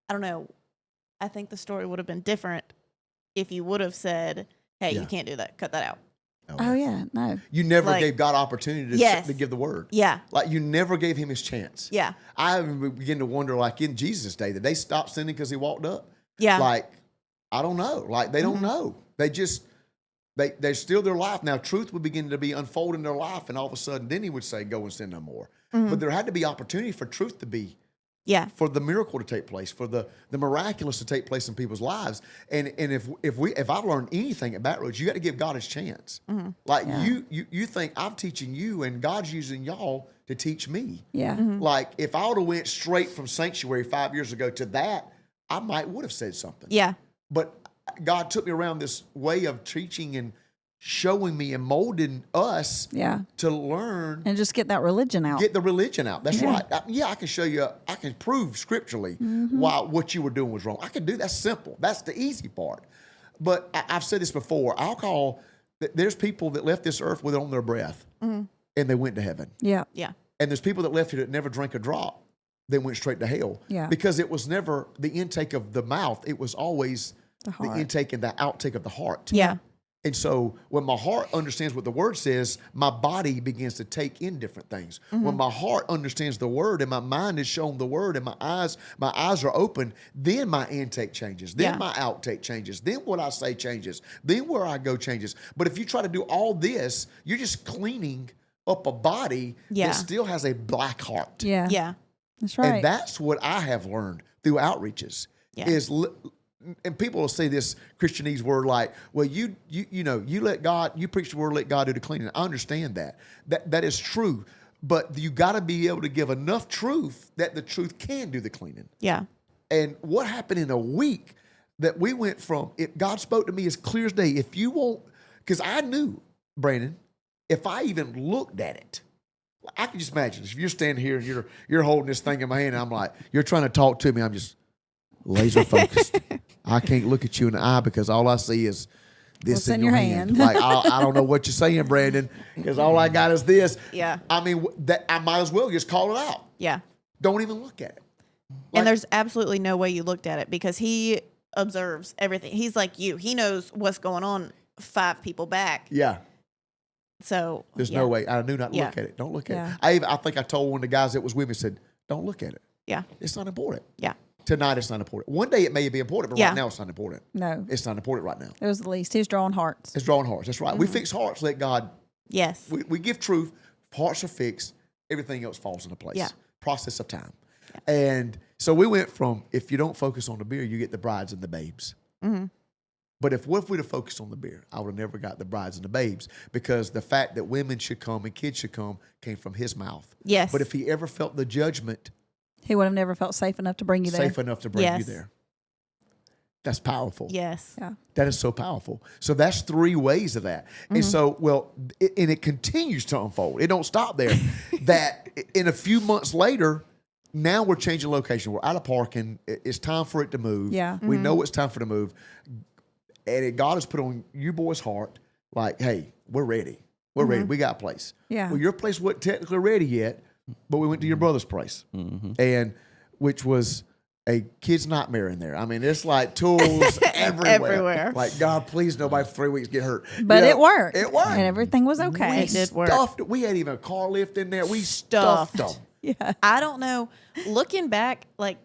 I don't know, I think the story would have been different if you would have said, hey, you can't do that. Cut that out.
Oh yeah, no.
You never
Like,
gave God opportunity to,
yes.
to give the word.
Yeah.
Like, you never gave him his chance.
Yeah.
I begin to wonder, like, in Jesus' day, did they stop sinning because he walked up?
Yeah.
Like, I don't know. Like, they don't know. They just, they still their life. Now, truth would begin to be unfolded in their life, and all of a sudden, then he would say, go and sin no more. But there had to be opportunity for truth to be
Yeah.
For the miracle to take place, for the miraculous to take place in people's lives. And if I've learned anything at Backroads, you got to give God his chance. Like you think I'm teaching you and God's using y'all to teach me.
Yeah.
Like if I would have went straight from Sanctuary 5 years ago to that, I would have said something.
Yeah.
But God took me around this way of teaching and showing me and molding us to learn.
And just get that religion out.
Get the religion out. That's right. I can show you, I can prove scripturally why what you were doing was wrong. I can do that. That's simple. That's the easy part. But I've said this before. There's people that left this earth with it on their breath and they went to heaven.
Yeah.
Yeah.
And there's people that left here that never drank a drop. They went straight to hell.
Yeah.
Because it was never the intake of the mouth. It was always the intake and the outtake of the heart.
Yeah.
And so when my heart understands what the word says, my body begins to take in different things. When my heart understands the word and my mind is shown the word and my eyes are open, then my intake changes. Then my outtake changes. Then what I say changes. Then where I go changes. But if you try to do all this, you're just cleaning up a body that still has a black heart.
Yeah.
Yeah.
That's right.
And that's what I have learned through outreaches and people will say this Christianese word like, well, you let God, you preach the word, let God do the cleaning. I understand that. That is true. But you got to be able to give enough truth that the truth can do the cleaning.
Yeah.
And what happened in a week that we went from, God spoke to me as clear as day. If you won't, because I knew, Brandon, if I even looked at it, I can just imagine if you're standing here and you're holding this thing in my hand and I'm like, you're trying to talk to me, I'm just laser focused. I can't look at you in the eye because all I see is this in your hand. Like I don't know what you're saying, Brandon, because all I got is this.
Yeah.
I mean, that I might as well just call it out.
Yeah.
Don't even look at it.
And there's absolutely no way you looked at it because he observes everything. He's like you. He knows what's going on 5 people back.
Yeah.
So
there's no way. I knew not to look at it. Don't look at it. I think I told one of the guys that was with me, said, don't look at it.
Yeah.
It's not important.
Yeah.
Tonight it's not important. One day it may be important, but right now it's not important.
No.
It's not important right now.
It was the least. He's drawing hearts.
It's drawing hearts. That's right. We fix hearts, let God.
Yes.
We give truth. Hearts are fixed. Everything else falls into place.
Yeah.
Process of time. Yeah. And so we went from, if you don't focus on the beer, you get the brides and the babes. But what if we'd have focused on the beer? I would have never got the brides and the babes because the fact that women should come and kids should come came from his mouth.
Yes.
But if he ever felt the judgment,
he would have never felt safe enough to bring you there.
Safe enough to bring you there. That's powerful.
Yes.
Yeah.
That is so powerful. So that's 3 ways of that. And so, and it continues to unfold. It don't stop there. That in a few months later, now we're changing location. We're out of parking. It's time for it to move.
Yeah.
We know it's time for it to move. And God has put on you boys' heart, like, hey, we're ready. We're ready. We got a place.
Yeah.
Well, your place wasn't technically ready yet, but we went to your brother's place. And which was a kid's nightmare in there. I mean, it's like tools everywhere. Like, God, please, nobody for 3 weeks get hurt.
But it worked.
It worked.
And everything was okay.
It did work.
We had even a car lift in there. We stuffed them.
Yeah.
I don't know. Looking back, like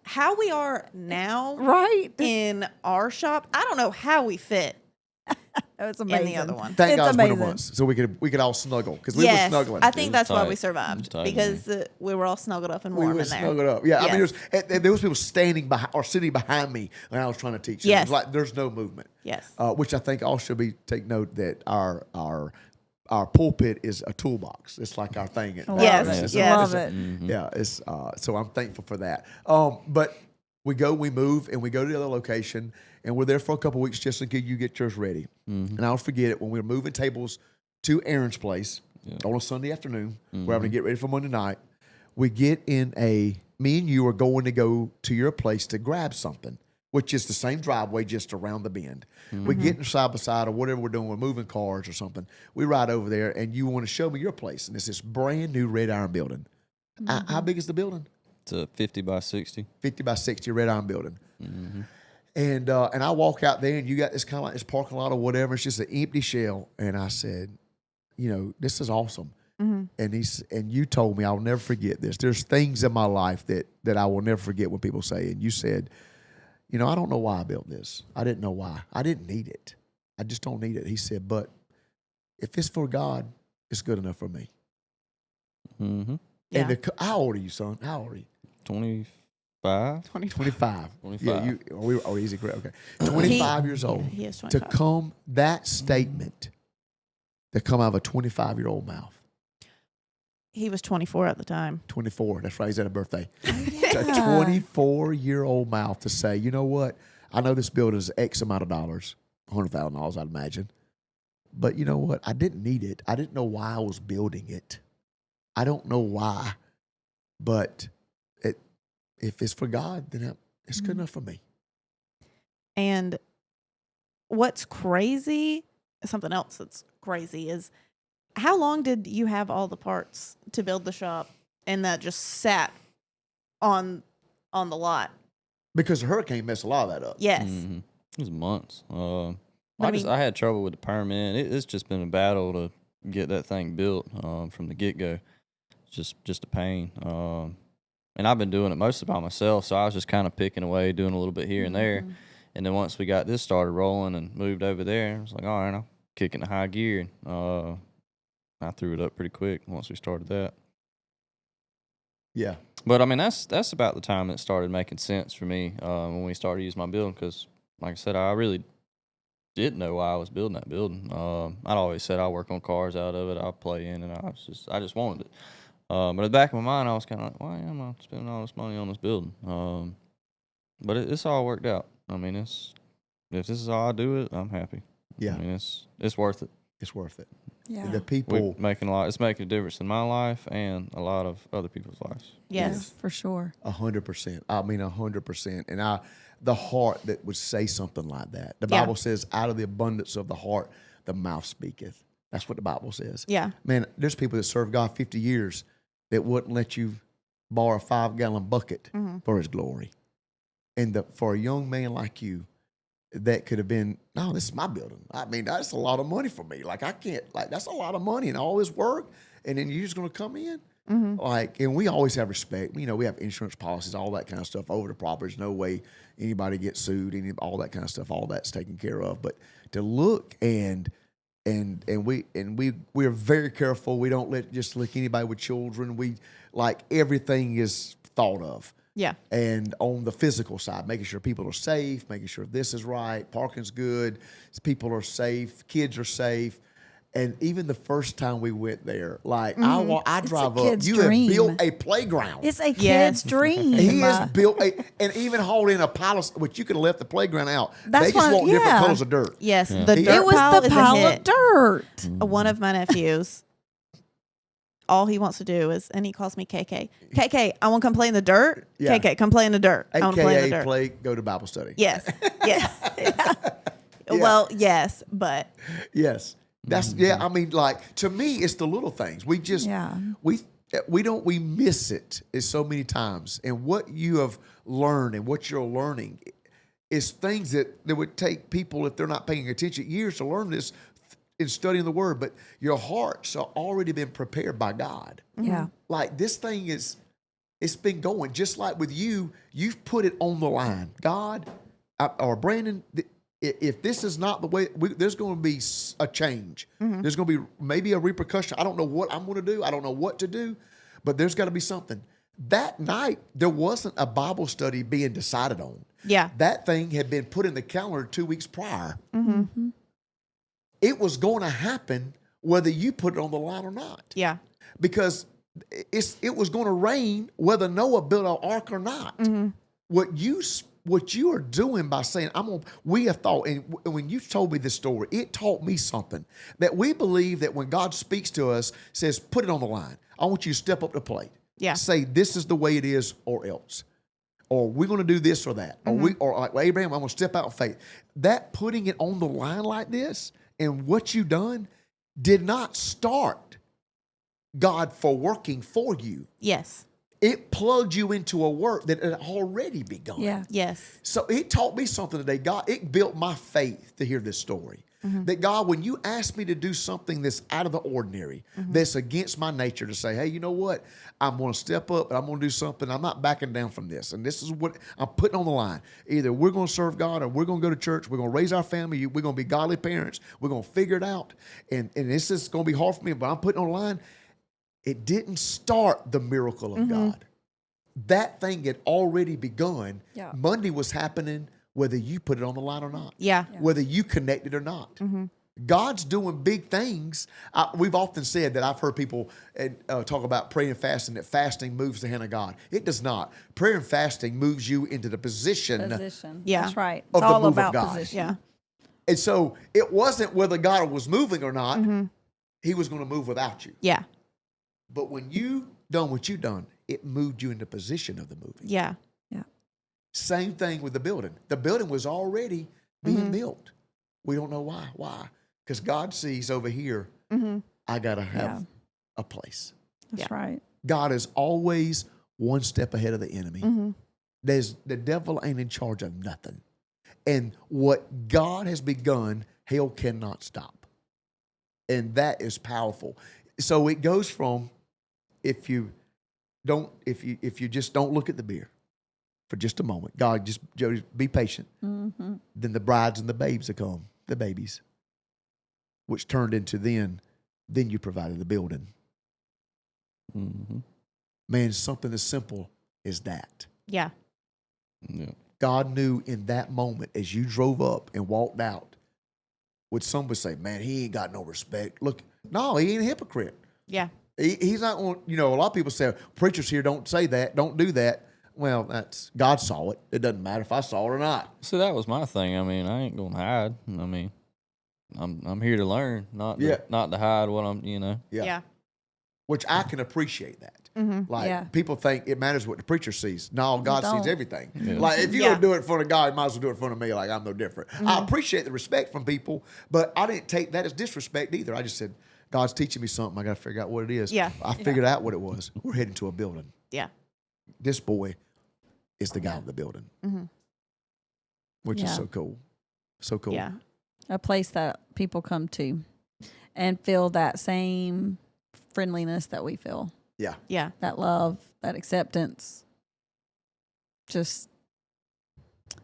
how we are now,
Right.
in our shop, I don't know how we fit
It's amazing.
in the other one.
Thank
It's
God's winter
amazing.
months, so we could all snuggle because we were snuggling.
I think
was
that's why
tight.
we
It
survived
was tight,
because we were all snuggled up and
we
warm
were
in there.
snuggled up. Yeah, I mean,
Yes.
there was people standing behind or sitting behind me when I was trying to teach them. It
Yes.
was like there's no movement.
Yes.
Which I think all should be take note that our pulpit is a toolbox. It's like our thing.
Love
Yes,
it.
yes.
Love it.
Yeah, it's so I'm thankful for that. But we move, and we go to the other location, and we're there for a couple of weeks just until you get yours ready. And I'll forget it when we were moving tables to Aaron's place on a Sunday afternoon. We're having to get ready for Monday night. We get in me and you are going to go to your place to grab something, which is the same driveway just around the bend. We get in side by side or whatever we're doing, we're moving cars or something. We ride over there, and you want to show me your place, and it's this brand new red iron building. How big is the building?
It's a 50 by 60.
50 by 60 red iron building. And I walk out there, and you got this kind of like this parking lot or whatever. It's just an empty shell. And I said, this is awesome. And you told me, I'll never forget this. There's things in my life that I will never forget when people say. And you said, I don't know why I built this. I didn't know why. I didn't need it. I just don't need it. He said, but if it's for God, it's good enough for me.
Mm-hmm.
Yeah.
And how old are you, son? How old are you?
25.
25.
25.
Yeah, easy, great. Okay. 25 years old.
He is
To
25.
come, that statement to come out of a 25-year-old mouth.
He was 24 at the time.
24. That's right. He's at a birthday.
Yeah.
A 24-year-old mouth to say, you know what? I know this building is X amount of dollars, $100,000, I'd imagine. But you know what? I didn't need it. I didn't know why I was building it. I don't know why. But if it's for God, then it's good enough for me.
And what's crazy, something else that's crazy is, how long did you have all the parts to build the shop and that just sat on the lot?
Because the hurricane messed a lot of that up.
Yes.
Mm-hmm. It was months.
I mean-
I had trouble with the permit. It's just been a battle to get that thing built from the get-go. It's just a pain. And I've been doing it mostly by myself, so I was just kind of picking away, doing a little bit here and there. And then once we got this started rolling and moved over there, I was like, all right, I'll kick it into high gear. I threw it up pretty quick once we started that.
Yeah.
But I mean, that's about the time it started making sense for me when we started using my building. Because, like I said, I really didn't know why I was building that building. I'd always said I'll work on cars out of it. I'll play in, and I just wanted it. But in the back of my mind, I was kind of like, why am I spending all this money on this building? But it's all worked out. I mean, if this is how I do it, I'm happy.
Yeah.
I mean, it's worth it.
It's worth it.
Yeah.
The people.
It's making a difference in my life and a lot of other people's lives.
Yes.
For sure.
100%. I mean, 100%. And the heart that would say something like that. The
Yeah.
Bible says, out of the abundance of the heart, the mouth speaketh. That's what the Bible says.
Yeah.
Man, there's people that serve God 50 years that wouldn't let you borrow a 5-gallon bucket for his glory. And for a young man like you, that could have been, no, this is my building. I mean, that's a lot of money for me. Like, I can't, like, that's a lot of money and all this work. And then you're just going to come in? Like, and we always have respect. You know, we have insurance policies, all that kind of stuff over the property. There's no way anybody gets sued, all that kind of stuff. All that's taken care of. But to look and we're very careful. We don't just lick anybody with children. We, like, everything is thought of.
Yeah.
And on the physical side, making sure people are safe, making sure this is right, parking's good, people are safe, kids are safe. And even the first time we went there, like, I drive up,
kid's
you
dream.
have built a playground.
It's a kid's
Yes.
dream.
He has built and even holding a pile of, which you could have left the playground out.
That's
they just
why-
want different
yeah.
colors of dirt.
Yes.
Yeah.
The
It
dirt
It was
pile
the
is a
pile
hit.
of dirt.
One of my nephews, all he wants to do is, and he calls me KK. KK, I want to come play in the dirt.
Yeah.
KK, come play in the dirt. I want to play in the
AKA
dirt.
go to Bible study.
Yes. Yes.
Yeah.
Well, yes, but
Yes. That's, yeah, I mean, like, to me, it's the little things. We just,
Yeah.
we miss it so many times. And what you have learned and what you're learning is things that would take people, if they're not paying attention, years to learn this in studying the Word. But your hearts are already been prepared by God.
Yeah.
Like, this thing it's been going. Just like with you, you've put it on the line. God, or Brandon, if this is not the way, there's going to be a change. There's going to be maybe a repercussion. I don't know what I'm going to do. I don't know what to do, but there's got to be something. That night, there wasn't a Bible study being decided on.
yeah.
That thing had been put in the calendar 2 weeks prior. It was going to happen whether you put it on the line or not.
Yeah.
Because it was going to rain whether Noah built an ark or not. What you are doing by saying, we have thought, and when you told me this story, it taught me something, that we believe that when God speaks to us, says, put it on the line. I want you to step up to the plate.
Yeah.
Say, this is the way it is or else. Or we're going to do this or that. Or like, well, Abraham, I'm going to step out in faith. That putting it on the line like this and what you've done did not start God for working for you.
Yes.
It plugged you into a work that had already begun.
Yeah.
Yes.
So it taught me something today. God, it built my faith to hear this story. That God, when you ask me to do something that's out of the ordinary, that's against my nature, to say, hey, you know what? I'm going to step up and I'm going to do something. I'm not backing down from this. And this is what I'm putting on the line. Either we're going to serve God or we're going to go to church. We're going to raise our family. We're going to be godly parents. We're going to figure it out. And this is going to be hard for me, but I'm putting on the line. It didn't start the miracle of God. that thing had already begun.
Yeah.
Monday was happening whether you put it on the line or not.
Yeah.
Whether you connected or not. God's doing big things. We've often said that I've heard people talk about praying and fasting, that fasting moves the hand of God. It does not. Prayer and fasting moves you into the position.
Yeah.
That's right.
Of
It's
the
all
move of
about
God.
position.
Yeah.
And so it wasn't whether God was moving or not. He was going to move without you.
Yeah.
But when you done what you done, it moved you into position of the moving.
Yeah.
Yeah.
Same thing with the building. The building was already being built. We don't know why. Why? Because God sees over here, I got to have a place.
That's right.
God is always one step ahead of the enemy. The devil ain't in charge of nothing. And what God has begun, hell cannot stop. And that is powerful. So it goes from if you just don't look at the beer for just a moment, God, just be patient. Then the brides and the babes will come, the babies, which turned into then you provided the building. Man, something as simple as that.
Yeah.
Yeah.
God knew in that moment as you drove up and walked out, would some would say, man, he ain't got no respect. Look, no, he ain't a hypocrite.
Yeah.
He's not on, a lot of people say, preachers here don't say that, don't do that. Well, that's, God saw it. It doesn't matter if I saw it or not.
So that was my thing. I mean, I ain't gonna hide. I mean, I'm here to learn, not to hide what I'm.
Yeah.
Which I can appreciate that. Like people think it matters what the preacher sees. No, God sees everything.
Yeah.
Like if you're gonna do it in front of God, you might as well do it in front of me. Like I'm no different. I appreciate the respect from people, but I didn't take that as disrespect either. I just said, God's teaching me something. I got to figure out what it is.
Yeah.
I figured out what it was. We're heading to a building.
Yeah.
This boy is the guy of the building, which is so cool. So cool.
Yeah.
A place that people come to and feel that same friendliness that we feel.
Yeah.
Yeah.
That love, that acceptance. Just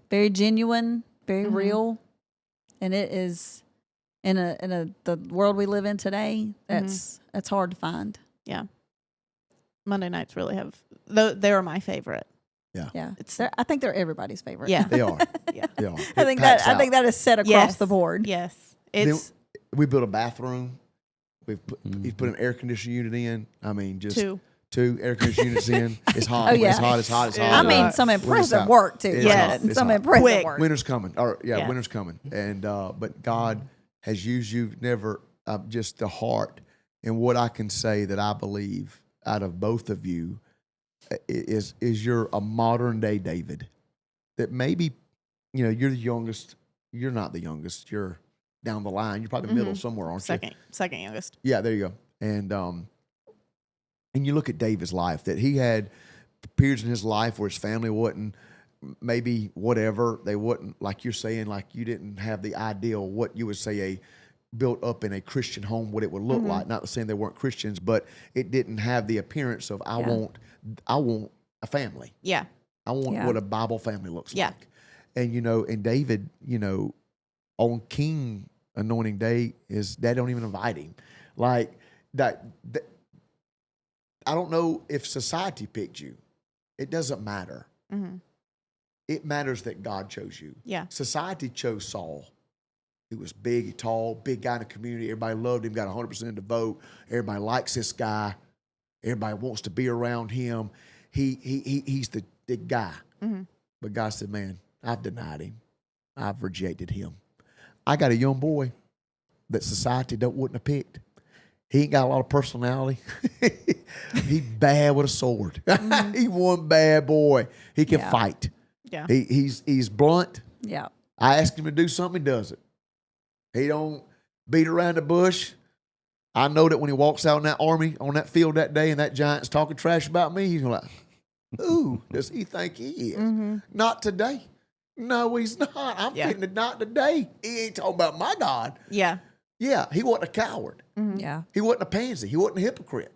very genuine, very real. And it is in the world we live in today, that's hard to find.
Yeah. Monday nights really have, they're my favorite.
Yeah. I think they're everybody's favorite.
Yeah.
They are.
Yeah.
They are.
I think that is set across the board.
Yes.
We built a bathroom. He's put an air conditioning unit in. I mean, just two air conditioning units in. It's hot.
Oh, yeah.
It's hot. It's hot. It's hot.
I mean, some impressive work too.
It's
Yeah,
hot. It's
some
hot.
impressive
Quick.
work.
Winter's coming. Winter's coming. And but God has used you just the heart. And what I can say that I believe out of both of you is you're a modern day David. That maybe you're the youngest. You're not the youngest. You're down the line. You're probably the middle somewhere, aren't you?
Second youngest.
Yeah, there you go. And you look at David's life, that he had periods in his life where his family wasn't maybe whatever. They wasn't, like you're saying, like you didn't have the ideal, what you would say built up in a Christian home, what it would look like. Not saying they weren't Christians, but it didn't have the appearance of I want a family.
Yeah.
I want what a Bible family looks
Yeah.
like. And and David, on King Anointing Day, his dad don't even invite him. Like that I don't know if society picked you. It doesn't matter. It matters that God chose you.
Yeah.
Society chose Saul. He was big, tall, big guy in the community. Everybody loved him, got 100% of the vote. Everybody likes this guy. Everybody wants to be around him. He's the guy. But God said, man, I've denied him. I've rejected him. I got a young boy that society wouldn't have picked. He ain't got a lot of personality. He's bad with a sword. He one bad boy. He can fight.
Yeah.
He's blunt.
Yeah.
I ask him to do something, he does it. He don't beat around the bush. I know that when he walks out in that army on that field that day and that giant's talking trash about me, he's like, ooh, does he think he is? Not today. No, he's not. I'm getting it not today. He ain't talking about my God.
Yeah.
Yeah, he wasn't a coward.
Yeah.
He wasn't a pansy. He wasn't a hypocrite.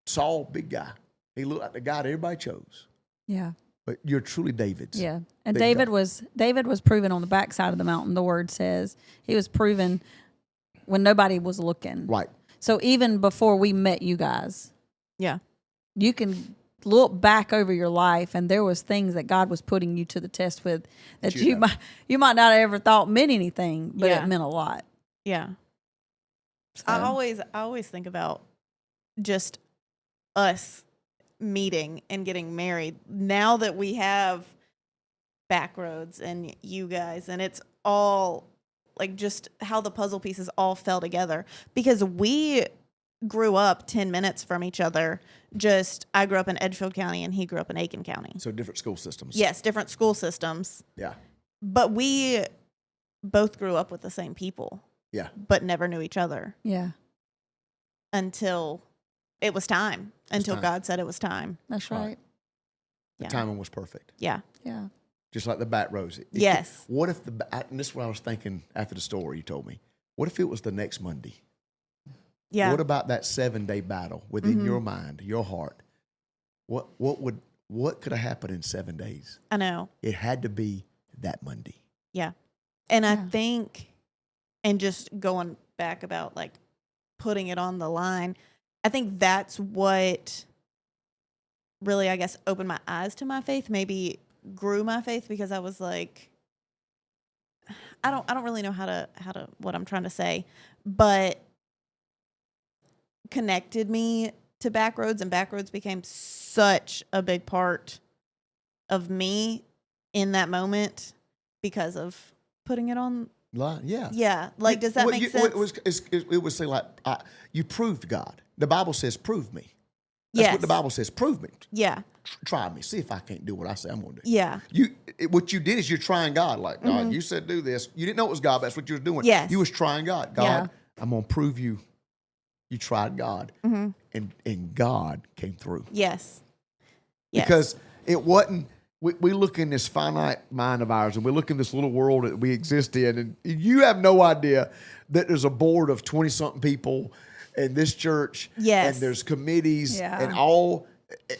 Saul, big guy. He looked like the guy that everybody chose.
Yeah.
But you're truly David's.
Yeah. And
Big
David
guy.
was proven on the backside of the mountain, the word says. He was proven when nobody was looking.
Right.
So even before we met you guys,
Yeah.
you can look back over your life and there was things that God was putting you to the test with that you
know.
might not have ever thought meant anything, but
Yeah.
it meant a lot.
Yeah.
So,
I always think about just us meeting and getting married now that we have Backroads and you guys, and it's all like just how the puzzle pieces all fell together, because we grew up 10 minutes from each other. Just I grew up in Edgefield County and he grew up in Aiken County.
So different school systems.
Yes, different school systems,
Yeah.
but we both grew up with the same people,
Yeah.
but never knew each other
yeah,
until it was time. Until
time.
God said it was time.
that's right.
The
Yeah.
timing was perfect.
Yeah.
Yeah.
Just like the Backros.
Yes.
What if and this is what I was thinking after the story you told me. What if it was the next Monday?
Yeah.
What about that 7-day battle within your mind, your heart? What could have happened in 7 days?
I know.
It had to be that Monday.
Yeah. And I
Yeah.
think, and just going back about like putting it on the line, I think that's what really, I guess, opened my eyes to my faith, maybe grew my faith, because I was like, I don't really know how to what I'm trying to say, but connected me to Backroads, and Backroads became such a big part of me in that moment because of putting it on.
Yeah.
Yeah, like, does that make sense?
It would say like, you proved God. The Bible says, prove me. That's
Yes.
what the Bible says. Prove me.
Yeah,
Try me. See if I can't do what I say I'm going to do.
yeah,
What you did is you're trying God. Like, God, you said do this. You didn't know it was God. But that's what you were doing.
Yes.
You was trying God. God,
Yeah.
I'm going to prove you tried God. And God came through.
yes. Yes.
Because it wasn't, we look in this finite mind of ours and we look in this little world that we exist in, and you have no idea that there's a board of 20-something people in this church.
Yes.
And there's committees
Yeah.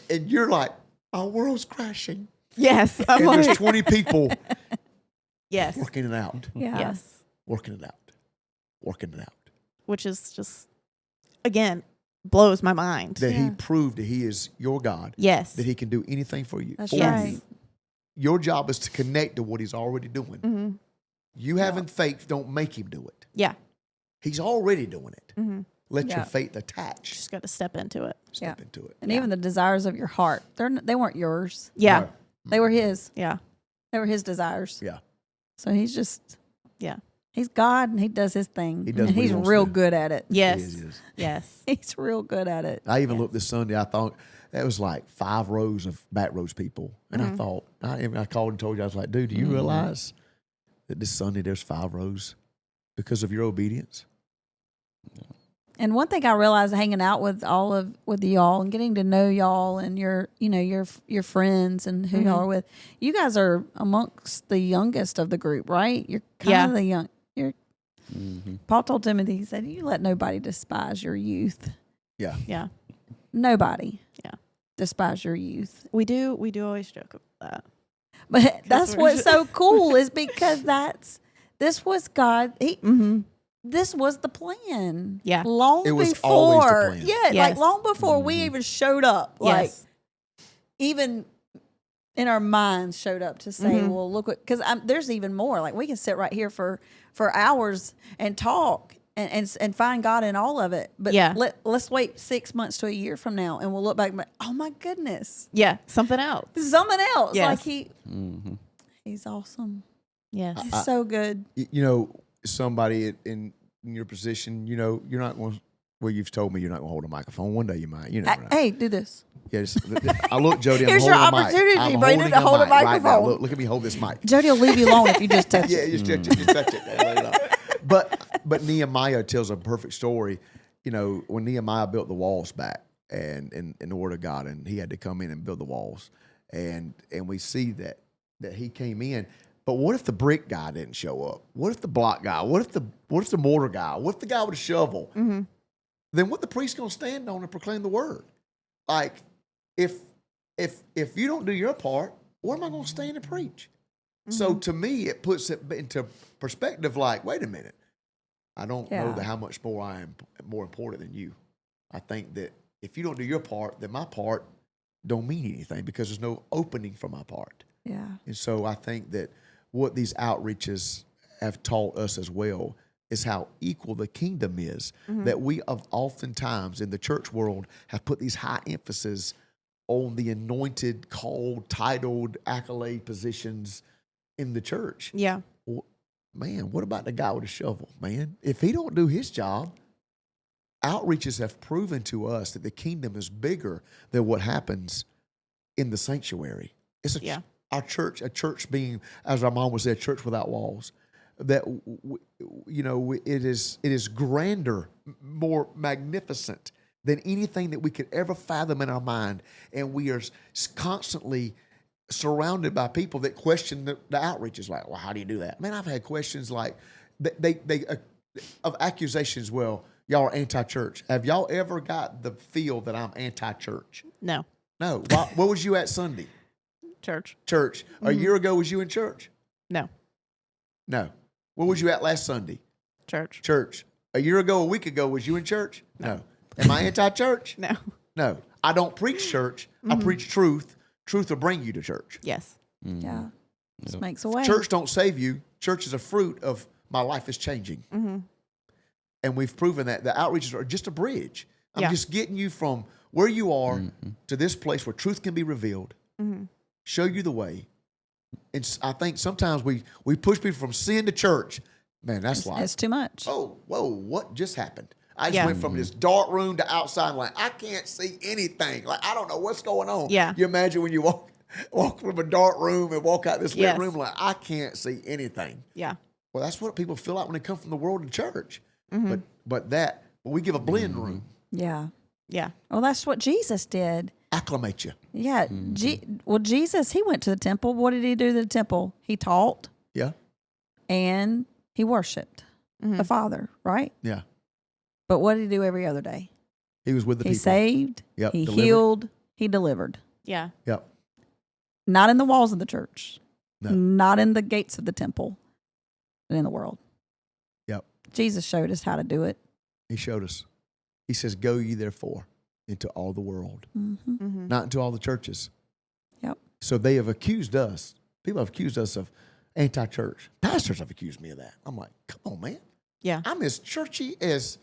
and you're like, our world's crashing.
Yes, I'm
And there's
like,
20 people
yes,
working it out,
Yeah.
yes,
working it out, working it out.
which is just, again, blows my mind.
That he
Yeah.
proved that he is your God,
Yes,
that he can do anything for you.
That's
for
Yes.
you. Your job is to connect to what he's already doing. You having faith don't make him do it.
yeah,
He's already doing it. Let
Yeah.
your faith attach.
just got to step into it.
Step into it.
And even the desires of your heart, they weren't yours.
Yeah,
No.
They were his.
yeah,
They were his desires.
Yeah.
So he's just,
yeah,
he's God and he does his thing.
He does
and
what he
he's
wants
real
to do.
good at it.
yes,
He is.
yes,
He's real good at it.
I even looked this Sunday. I thought that was like 5 rows of Backroads people. And I thought, I called and told you, I was like, dude, do you realize that this Sunday there's 5 rows because of your obedience?
And one thing I realized hanging out with with y'all and getting to know y'all and your friends and who y'all are with, you guys are amongst the youngest of the group, right? You're kind of the young. Paul told Timothy, he said, "You let nobody despise your youth.
Yeah.
yeah.
Nobody,
Yeah.
despise your youth."
We do always joke about that.
But that's
we're
what's so cool is because this was God. This was the plan.
Yeah.
Long
It was
before.
always the plan.
Yeah,
Yes.
like long before we even showed up. Like
Yes,
even in our minds showed up to say, well, look what, because there's even more. Like we can sit right here for hours and talk and find God in all of it. But
Yeah.
let's wait 6 months to a year from now and we'll look back and be, oh my goodness,
yeah, something else.
something else.
Yes.
Like he's awesome.
Yes,
He's so good.
You know, somebody in your position, you know, you're not going to, well, you've told me you're not going to hold a microphone. One day you might. You never know.
Hey, do this.
Yes. I look, Jody, I'm
Here's
holding
your
a mic.
opportunity,
I'm
Brandon,
holding
to hold a
mic right now.
microphone.
Look at me hold this mic.
Jody will leave you alone if you just touch
Yeah,
it.
just touch it. Just touch it. Lay it up. But Nehemiah tells a perfect story. You know, when Nehemiah built the walls back and in the Word of God, and he had to come in and build the walls, and we see that he came in. But what if the brick guy didn't show up? What if the block guy? What if the mortar guy? What if the guy with a shovel? Then what the priest gonna stand on and proclaim the word? Like, if you don't do your part, what am I gonna stand and preach? So to me, it puts it into perspective. Like, wait a minute, I don't know how much more I am more important than you. I think that if you don't do your part, then my part don't mean anything because there's no opening for my part.
Yeah.
And so I think that what these outreaches have taught us as well is how equal the kingdom is, that we have oftentimes in the church world have put these high emphasis on the anointed, called, titled, accolade positions in the church.
Yeah.
Well, man, what about the guy with a shovel, man? If he don't do his job, outreaches have proven to us that the kingdom is bigger than what happens in the sanctuary. It's a church being, as our mom would say, a church without walls. That it is grander, more magnificent than anything that we could ever fathom in our mind, and we are constantly surrounded by people that question the outreaches. Like, well, how do you do that? Man, I've had questions like they of accusations. Well, y'all are anti-church. Have y'all ever got the feel that I'm anti-church?
No.
No. Where was you at Sunday?
Church.
Church. A year ago, was you in church?
No.
No. Where was you at last Sunday?
Church.
Church. A year ago, a week ago, was you in church? No. Am I anti-church?
No.
No. I don't preach church. I preach truth. Truth will bring you to church.
Yes.
Yeah. Just makes a way.
Church don't save you. Church is a fruit of my life is changing. And we've proven that the outreaches are just a bridge. I'm just getting you from where you are to this place where truth can be revealed, show you the way. And I think sometimes we push people from sin to church. Man, that's like,
It's too much.
oh, whoa, what just happened? I just went from this dark room to outside, like, I can't see anything. Like, I don't know what's going on.
Yeah.
You imagine when you walk from a dark room and walk out this lit
Yes.
room, like, I can't see anything.
Yeah.
Well, that's what people feel like when they come from the world to church. But we give a blend room,
Yeah.
Yeah.
Well, that's what Jesus did.
acclimate you.
Yeah. Jesus, he went to the temple. What did he do to the temple? He taught
Yeah,
and he worshiped the Father, right?
yeah.
But what did he do every other day?
He was with the
He
people.
saved,
Yep,
he
delivered.
healed, he delivered.
Yeah.
Yep.
Not in the walls of the church,
No.
not in the gates of the temple, but in the world.
Yep.
Jesus showed us how to do it.
He showed us. He says, "Go ye therefore into all the world,"
Mm-hmm.
not into all the churches.
Yep.
So they have accused us. People have accused us of anti-church. Pastors have accused me of that. I'm like, come on, man.
Yeah.
I'm as churchy as,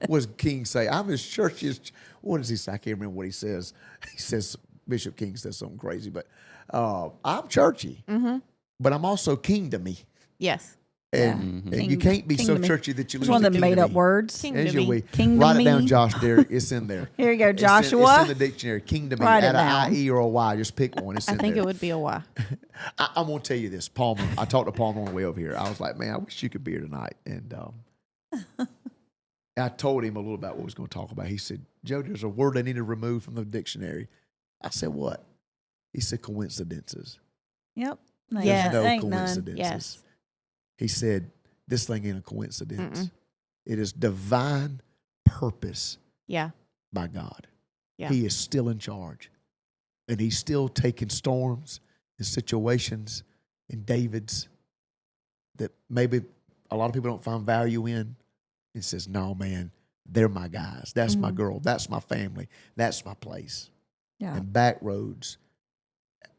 what does King say? I'm as churchy as, what does he say? I can't remember what he says. He says, Bishop King says something crazy, but I'm churchy, but I'm also kingdomy.
Yes.
And you can't be so
Kingdomy.
churchy that you
It's
lose
one of
the
the made up
kingdomy.
words.
There's your
Kingdomy.
way.
Kingdomy.
Write it down, Josh, Derek. It's in there.
Here you go,
It's
Joshua.
in the dictionary. Kingdomy.
Write it
Add
down.
an I-E or a Y. Just pick one. It's
I
in
think
there.
it would be a Y.
I'm going to tell you this. Palmer, I talked to Palmer on the way over here. I was like, man, I wish you could be here tonight. And I told him a little about what we was going to talk about. He said, Joe, there's a word I need to remove from the dictionary. I said, what? He said, coincidences.
Yep.
Yeah.
There's no
ain't none.
coincidences.
Yes.
He said, this thing ain't a coincidence. It is divine purpose
Yeah.
by God.
Yeah.
He is still in charge. And he's still taking storms and situations and David's that maybe a lot of people don't find value in. And says, no, man, they're my guys. That's my girl. That's my family. That's my place.
Yeah.
And Backroads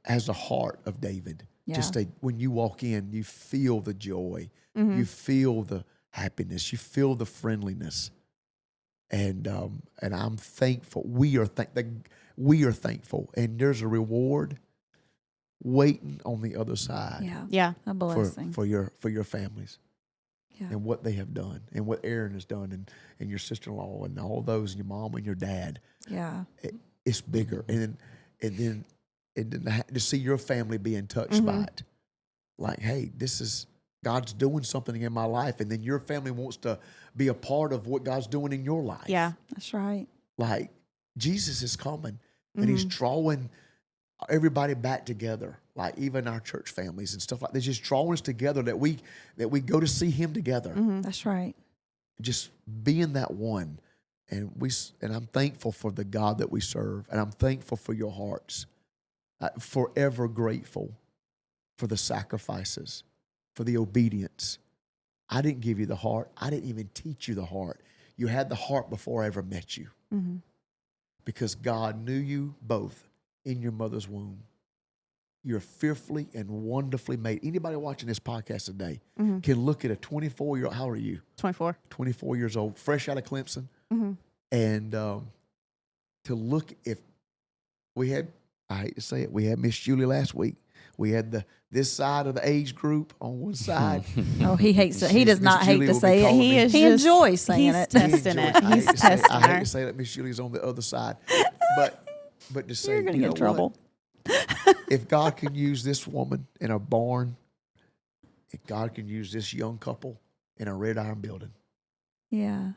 has the heart of David.
Yeah.
Just when you walk in, you feel the joy. You feel the happiness. You feel the friendliness. And I'm thankful. We are thankful. And there's a reward waiting on the other side.
Yeah.
Yeah.
A blessing.
For your families.
Yeah.
And what they have done and what Aaron has done and your sister-in-law and all those and your mom and your dad.
Yeah.
It's bigger. And then to see your family being touched by it. Like, hey, this is God's doing something in my life. And then your family wants to be a part of what God's doing in your life.
Yeah.
That's right.
Like Jesus is coming and he's drawing everybody back together. Like even our church families and stuff like that, just drawing us together that we go to see him together.
That's right.
Just being that one. And I'm thankful for the God that we serve. And I'm thankful for your hearts. Forever grateful for the sacrifices, for the obedience. I didn't give you the heart. I didn't even teach you the heart. You had the heart before I ever met you. because God knew you both in your mother's womb. You're fearfully and wonderfully made. Anybody watching this podcast today can look at a 24-year-old. How old are you?
24.
24 years old, fresh out of Clemson.
Mm-hmm.
And to look, if we had, I hate to say it, we had Miss Julie last week. We had this side of the age group on one side.
Oh, he hates it. He does
Miss
not hate
Julie
to
will be
say it.
calling
He
me.
is. He enjoys saying it.
Testing it. He's testing
I hate
her.
to say that Miss Julie's on the other side, but to say,
You're going to
you
get
know
in trouble.
what? If God can use this woman in a barn, if God can use this young couple in a red iron building,
Yeah.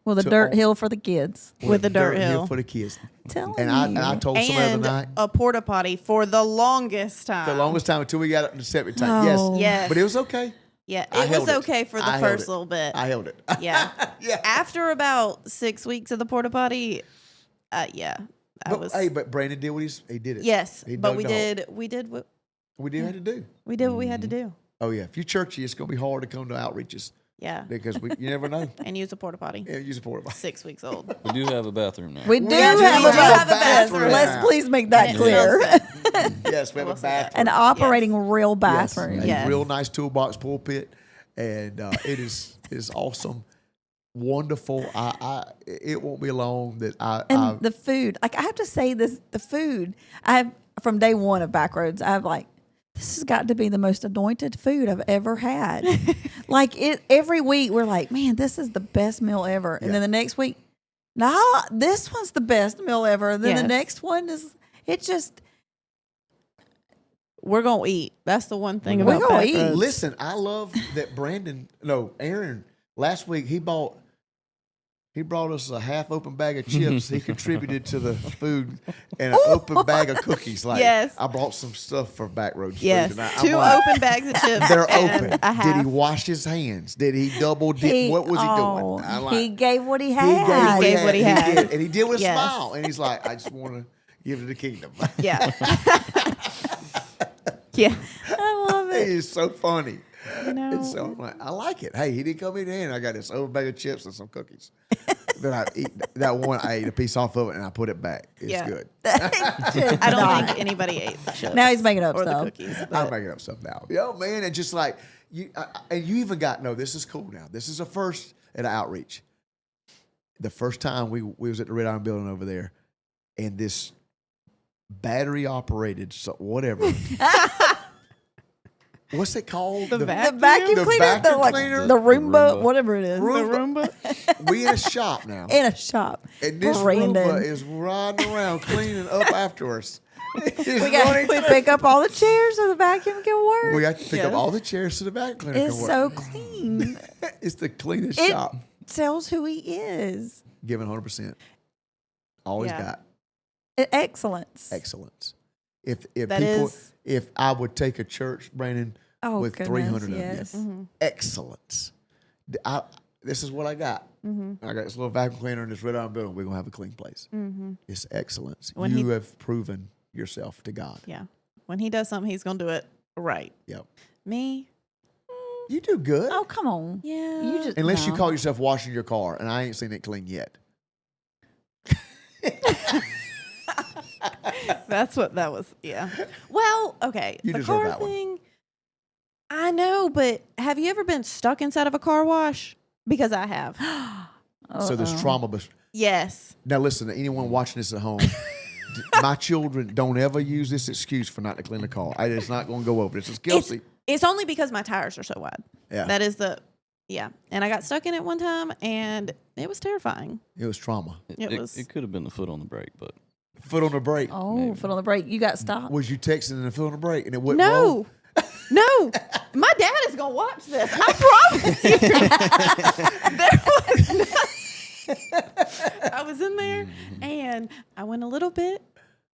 Well, the
To
dirt
all-
hill for the kids.
With the dirt hill.
for the kids.
Telling
And
you.
I told somebody the
And
other night,
a porta potty for the longest time.
the longest time until we got up to the septic tank. Yes,
Oh.
Yes.
but it was okay.
Yeah,
I
it
held
was
it.
okay for the
I held
first
it.
little bit.
I held it.
Yeah.
Yeah.
After about 6 weeks of the porta potty, yeah, I was.
But Brandon did what he did it.
Yes,
He
but
dug
we
the hole.
did what
We did what we had to do.
we did what we had to do.
Oh yeah, if you're churchy, it's gonna be hard to come to outreaches
Yeah,
because you never know.
and use a porta potty.
Yeah, use a porta potty.
6 weeks old.
We do have a bathroom now.
We do
have
have a
a
bathroom.
bathroom.
Let's please make that
And it
clear.
smells
Yes, we have a bathroom.
An operating real
Yes,
bathroom.
a
Yes.
real nice toolbox pulpit, and it is awesome, wonderful. It won't be long that
And the food, like I have to say this, the food, I have from day one of Backroads, I have like, this has got to be the most anointed food I've ever had. Like every week we're like, man, this is the best meal ever. And then the next week, no, this one's the best meal ever. And then the
Yes.
next one is, it just,
We're gonna eat. That's the one thing
We're
about
gonna
Backroads.
eat.
Listen, I love that Aaron, last week he brought us a half open bag of chips. He contributed to the food and an open bag of cookies. Like,
Yes.
I brought some stuff for Backroads
Yes,
food. And I'm
2
like,
open bags of chips.
they're
and
open.
A
Did
half.
he wash his hands? Did he double dip? What was he doing? I'm like,
he gave what he
he
had.
gave what he had.
did. And he did with a
Yes.
smile. And he's like, I just want to give it to the kingdom.
Yeah. Yeah.
I love
It
it.
is so funny.
You know.
And so I'm like, I like it. Hey, he didn't come in here and I got this open bag of chips and some cookies. Then I ate that one. I ate a piece off of it and I put it back. It's
Yeah.
good.
I don't think anybody ate the chips.
Now he's making up
or the
stuff.
cookies.
I'm
But
making up stuff now. Yo, man, and just like you, and you even got this is cool now. This is a first at an outreach. The first time we was at the Red Iron Building over there, and this battery operated whatever. What's it called?
The
The
vacuum?
vacuum
The
cleaner,
vacuum
the
cleaner?
Roomba,
Roomba.
whatever it is,
Roomba. We in a shop now.
in a shop.
And this
Brandon.
Roomba is riding around cleaning up after us.
We pick up all the chairs so the vacuum can work.
We got to pick up
Yes.
all the chairs so the vacuum cleaner
It's
can work.
so clean.
It's the cleanest
It
shop.
tells who he is.
Giving 100%. Always
Yeah.
got
Excellence.
excellence. If
That
people,
is-
if I would take a church, Brandon,
Oh,
with
goodness,
300
yes.
of you, excellence. This is what I got. I got this little vacuum cleaner in this Red Iron Building. We're gonna have a clean place. It's excellence.
When
you
he-
have proven yourself to God.
Yeah. When he does something, he's gonna do it right.
Yep.
Me?
You do good.
Oh, come on.
Yeah.
You just
Unless you
no.
call yourself washing your car, and I ain't seen it clean yet.
That's what that was. Yeah. Well, okay.
You
the
deserve
car
that one.
thing. I know, but have you ever been stuck inside of a car wash? Because I have.
So there's trauma. But
Yes.
now listen, to anyone watching this at home, my children don't ever use this excuse for not to clean the car. It's not going to go over. This is Kelsey.
It's only because my tires are so wide.
Yeah.
That is yeah. And I got stuck in it one time, and it was terrifying.
It was trauma.
It was-
It could have been the foot on the brake, but
Foot on the brake.
Oh,
Maybe.
foot on the brake. You got stopped.
Was you texting and the foot on the brake and it wouldn't roll?
No. My dad is going to watch this. I promise you. There was no. I was in there, and I went a little bit,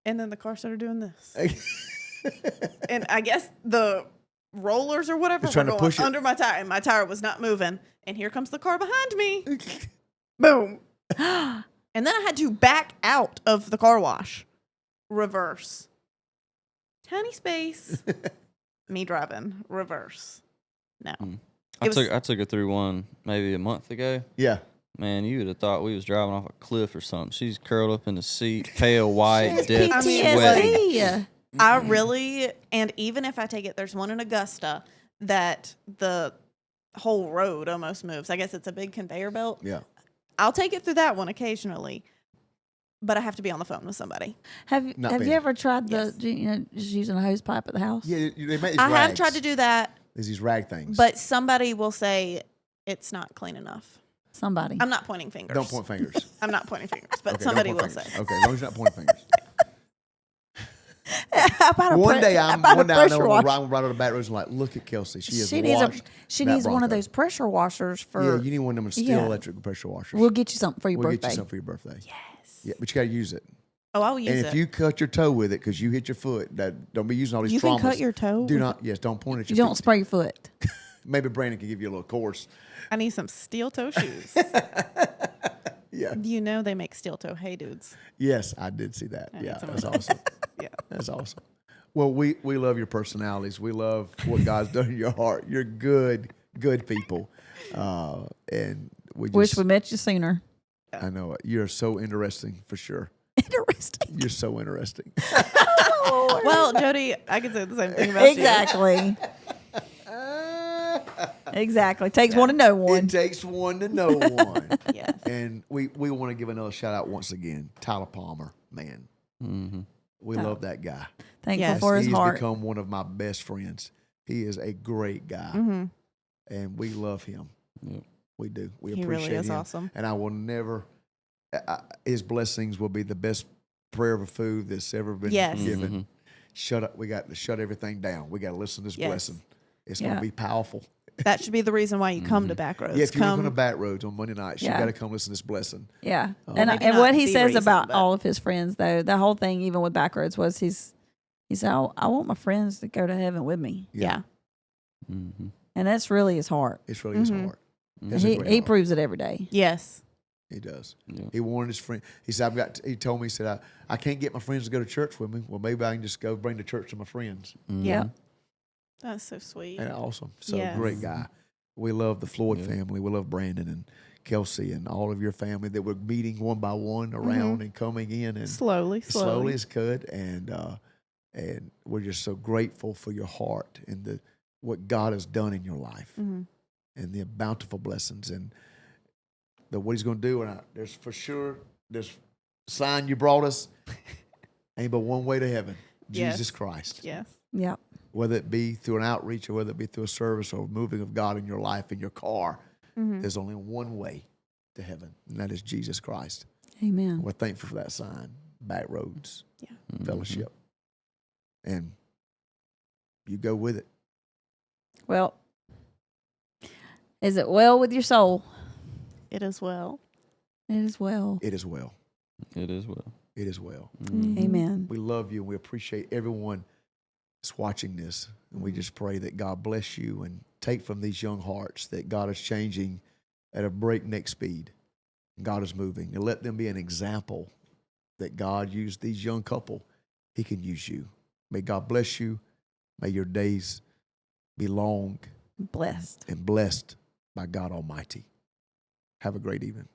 and then the car started doing this. And I guess the rollers or whatever were
It's trying to
going
push it.
under my tire, and my tire was not moving. And here comes the car behind me. Boom. And then I had to back out of the car wash. Reverse. Tiny space. Me driving. Reverse. No.
I
It was-
took her through one maybe a month ago.
Yeah.
Man, you would have thought we was driving off a cliff or something. She's curled up in the seat, pale white, dead, sweating.
PTSD.
I really, and even if I take it, there's one in Augusta that the whole road almost moves. I guess it's a big conveyor belt.
Yeah.
I'll take it through that one occasionally, but I have to be on the phone with somebody.
Have you
me.
ever tried
Yes.
just using a hose pipe at the house?
Yeah, they make these
I have
rags.
tried to do that,
There's these rag things.
but somebody will say it's not clean enough.
Somebody.
I'm not pointing fingers.
Don't point fingers.
I'm not pointing fingers, but
Okay,
somebody
don't
will
point
say.
fingers. Okay, as long as you're not pointing fingers.
How about a
One day
how about a
I know
pressure
I'm
washer?
right on the Backros and like, look at Kelsey. She is
needs
washed
she
that
needs one of
Bronco.
those pressure washers for.
Yeah, you need one of them steel
Yeah.
electric pressure washers.
We'll get you something for your
We'll
birthday.
get you something for your birthday.
Yes.
Yeah, but you got to use it.
Oh, I'll use
And
it.
if you cut your toe with it because you hit your foot, don't be using all these
You
traumas.
can cut your toe
Do
with
not. Yes, don't point at your
You don't
feet.
spray your foot.
Maybe Brandon can give you a little course.
I need some steel toe shoes.
Yeah.
You know they make steel toe hey dudes.
Yes, I did see that.
need
Yeah,
some
that's
of
awesome.
Yeah.
That's awesome. Well, we love your personalities. We love what God's done in your heart. You're good people. And we just,
Wish we met you sooner.
I know it. You're so interesting for sure.
Interesting.
You're so interesting.
Well, Jody, I could say the same thing about
Exactly. Exactly. Takes one to know one.
It takes one to know one.
you. Yes.
And we want to give another shout out once again. Tyler Palmer, man.
Mm-hmm.
We love that guy.
Thankful
Yes.
for his
He's
heart.
become one of my best friends. He is a great guy.
Mm-hmm.
And we love him.
Yep.
We do. We
He
appreciate
really is
him.
awesome.
And I will never. His blessings will be the best prayer of food that's ever been
Yes.
given.
Mm-hmm.
Shut up. We got to shut everything down. We got to listen to this
Yes.
blessing. It's
Yeah.
going to be powerful.
That should be the reason why you come to Backroads.
Yeah, if you're
come.
going to Backroads on Monday nights, you
Yeah.
got to come listen to this blessing.
Yeah.
Oh.
And
Maybe
and
not
what he
the
says
reason,
about
but-
all of his friends, though, the whole thing, even with Backroads, was he said, I want my friends to go to heaven with me.
Yeah.
Mm-hmm.
And that's really his heart.
It's really his
Mhm.
heart.
And
It's a
he
great
he
heart.
proves it every day.
Yes.
He does.
Yeah.
He wanted his friend. He said, he told me, he said, I can't get my friends to go to church with me. Well, maybe I can just go bring the church to my friends.
Yeah. That's so sweet.
And awesome. So
Yes.
great guy. We love the Floyd
Yeah.
family. We love Brandon and Kelsey and all of your family that we're meeting one by one around and coming in and
Slowly.
as good. And we're just so grateful for your heart and what God has done in your life
Mm-hmm.
and the bountiful blessings and what he's going to do. And there's for sure this sign you brought us ain't but one way to heaven,
Yes.
Jesus Christ.
Yes.
Yep.
Whether it be through an outreach or whether it be through a service or a moving of God in your life, in your car,
Mm-hmm.
there's only one way to heaven, and that is Jesus Christ.
Amen.
We're thankful for that sign, Backroads
Yeah.
Fellowship. And you go with it.
Well, is it well with your soul?
It is well.
It is well.
It is well.
It is well.
It is well.
Mhm.
Amen.
We love you and we appreciate everyone that's watching this. And we just pray that God bless you and take from these young hearts that God is changing at a breakneck speed. God is moving. And let them be an example that God used these young couple. He can use you. May God bless you. May your days be long
Blessed.
and blessed by God Almighty. Have a great evening.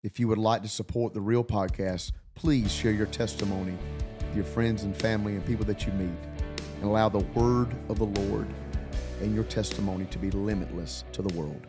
If you would like to support the Real Podcast, please share your testimony with your friends and family and people that you meet, and allow the word of the Lord and your testimony to be limitless to the world.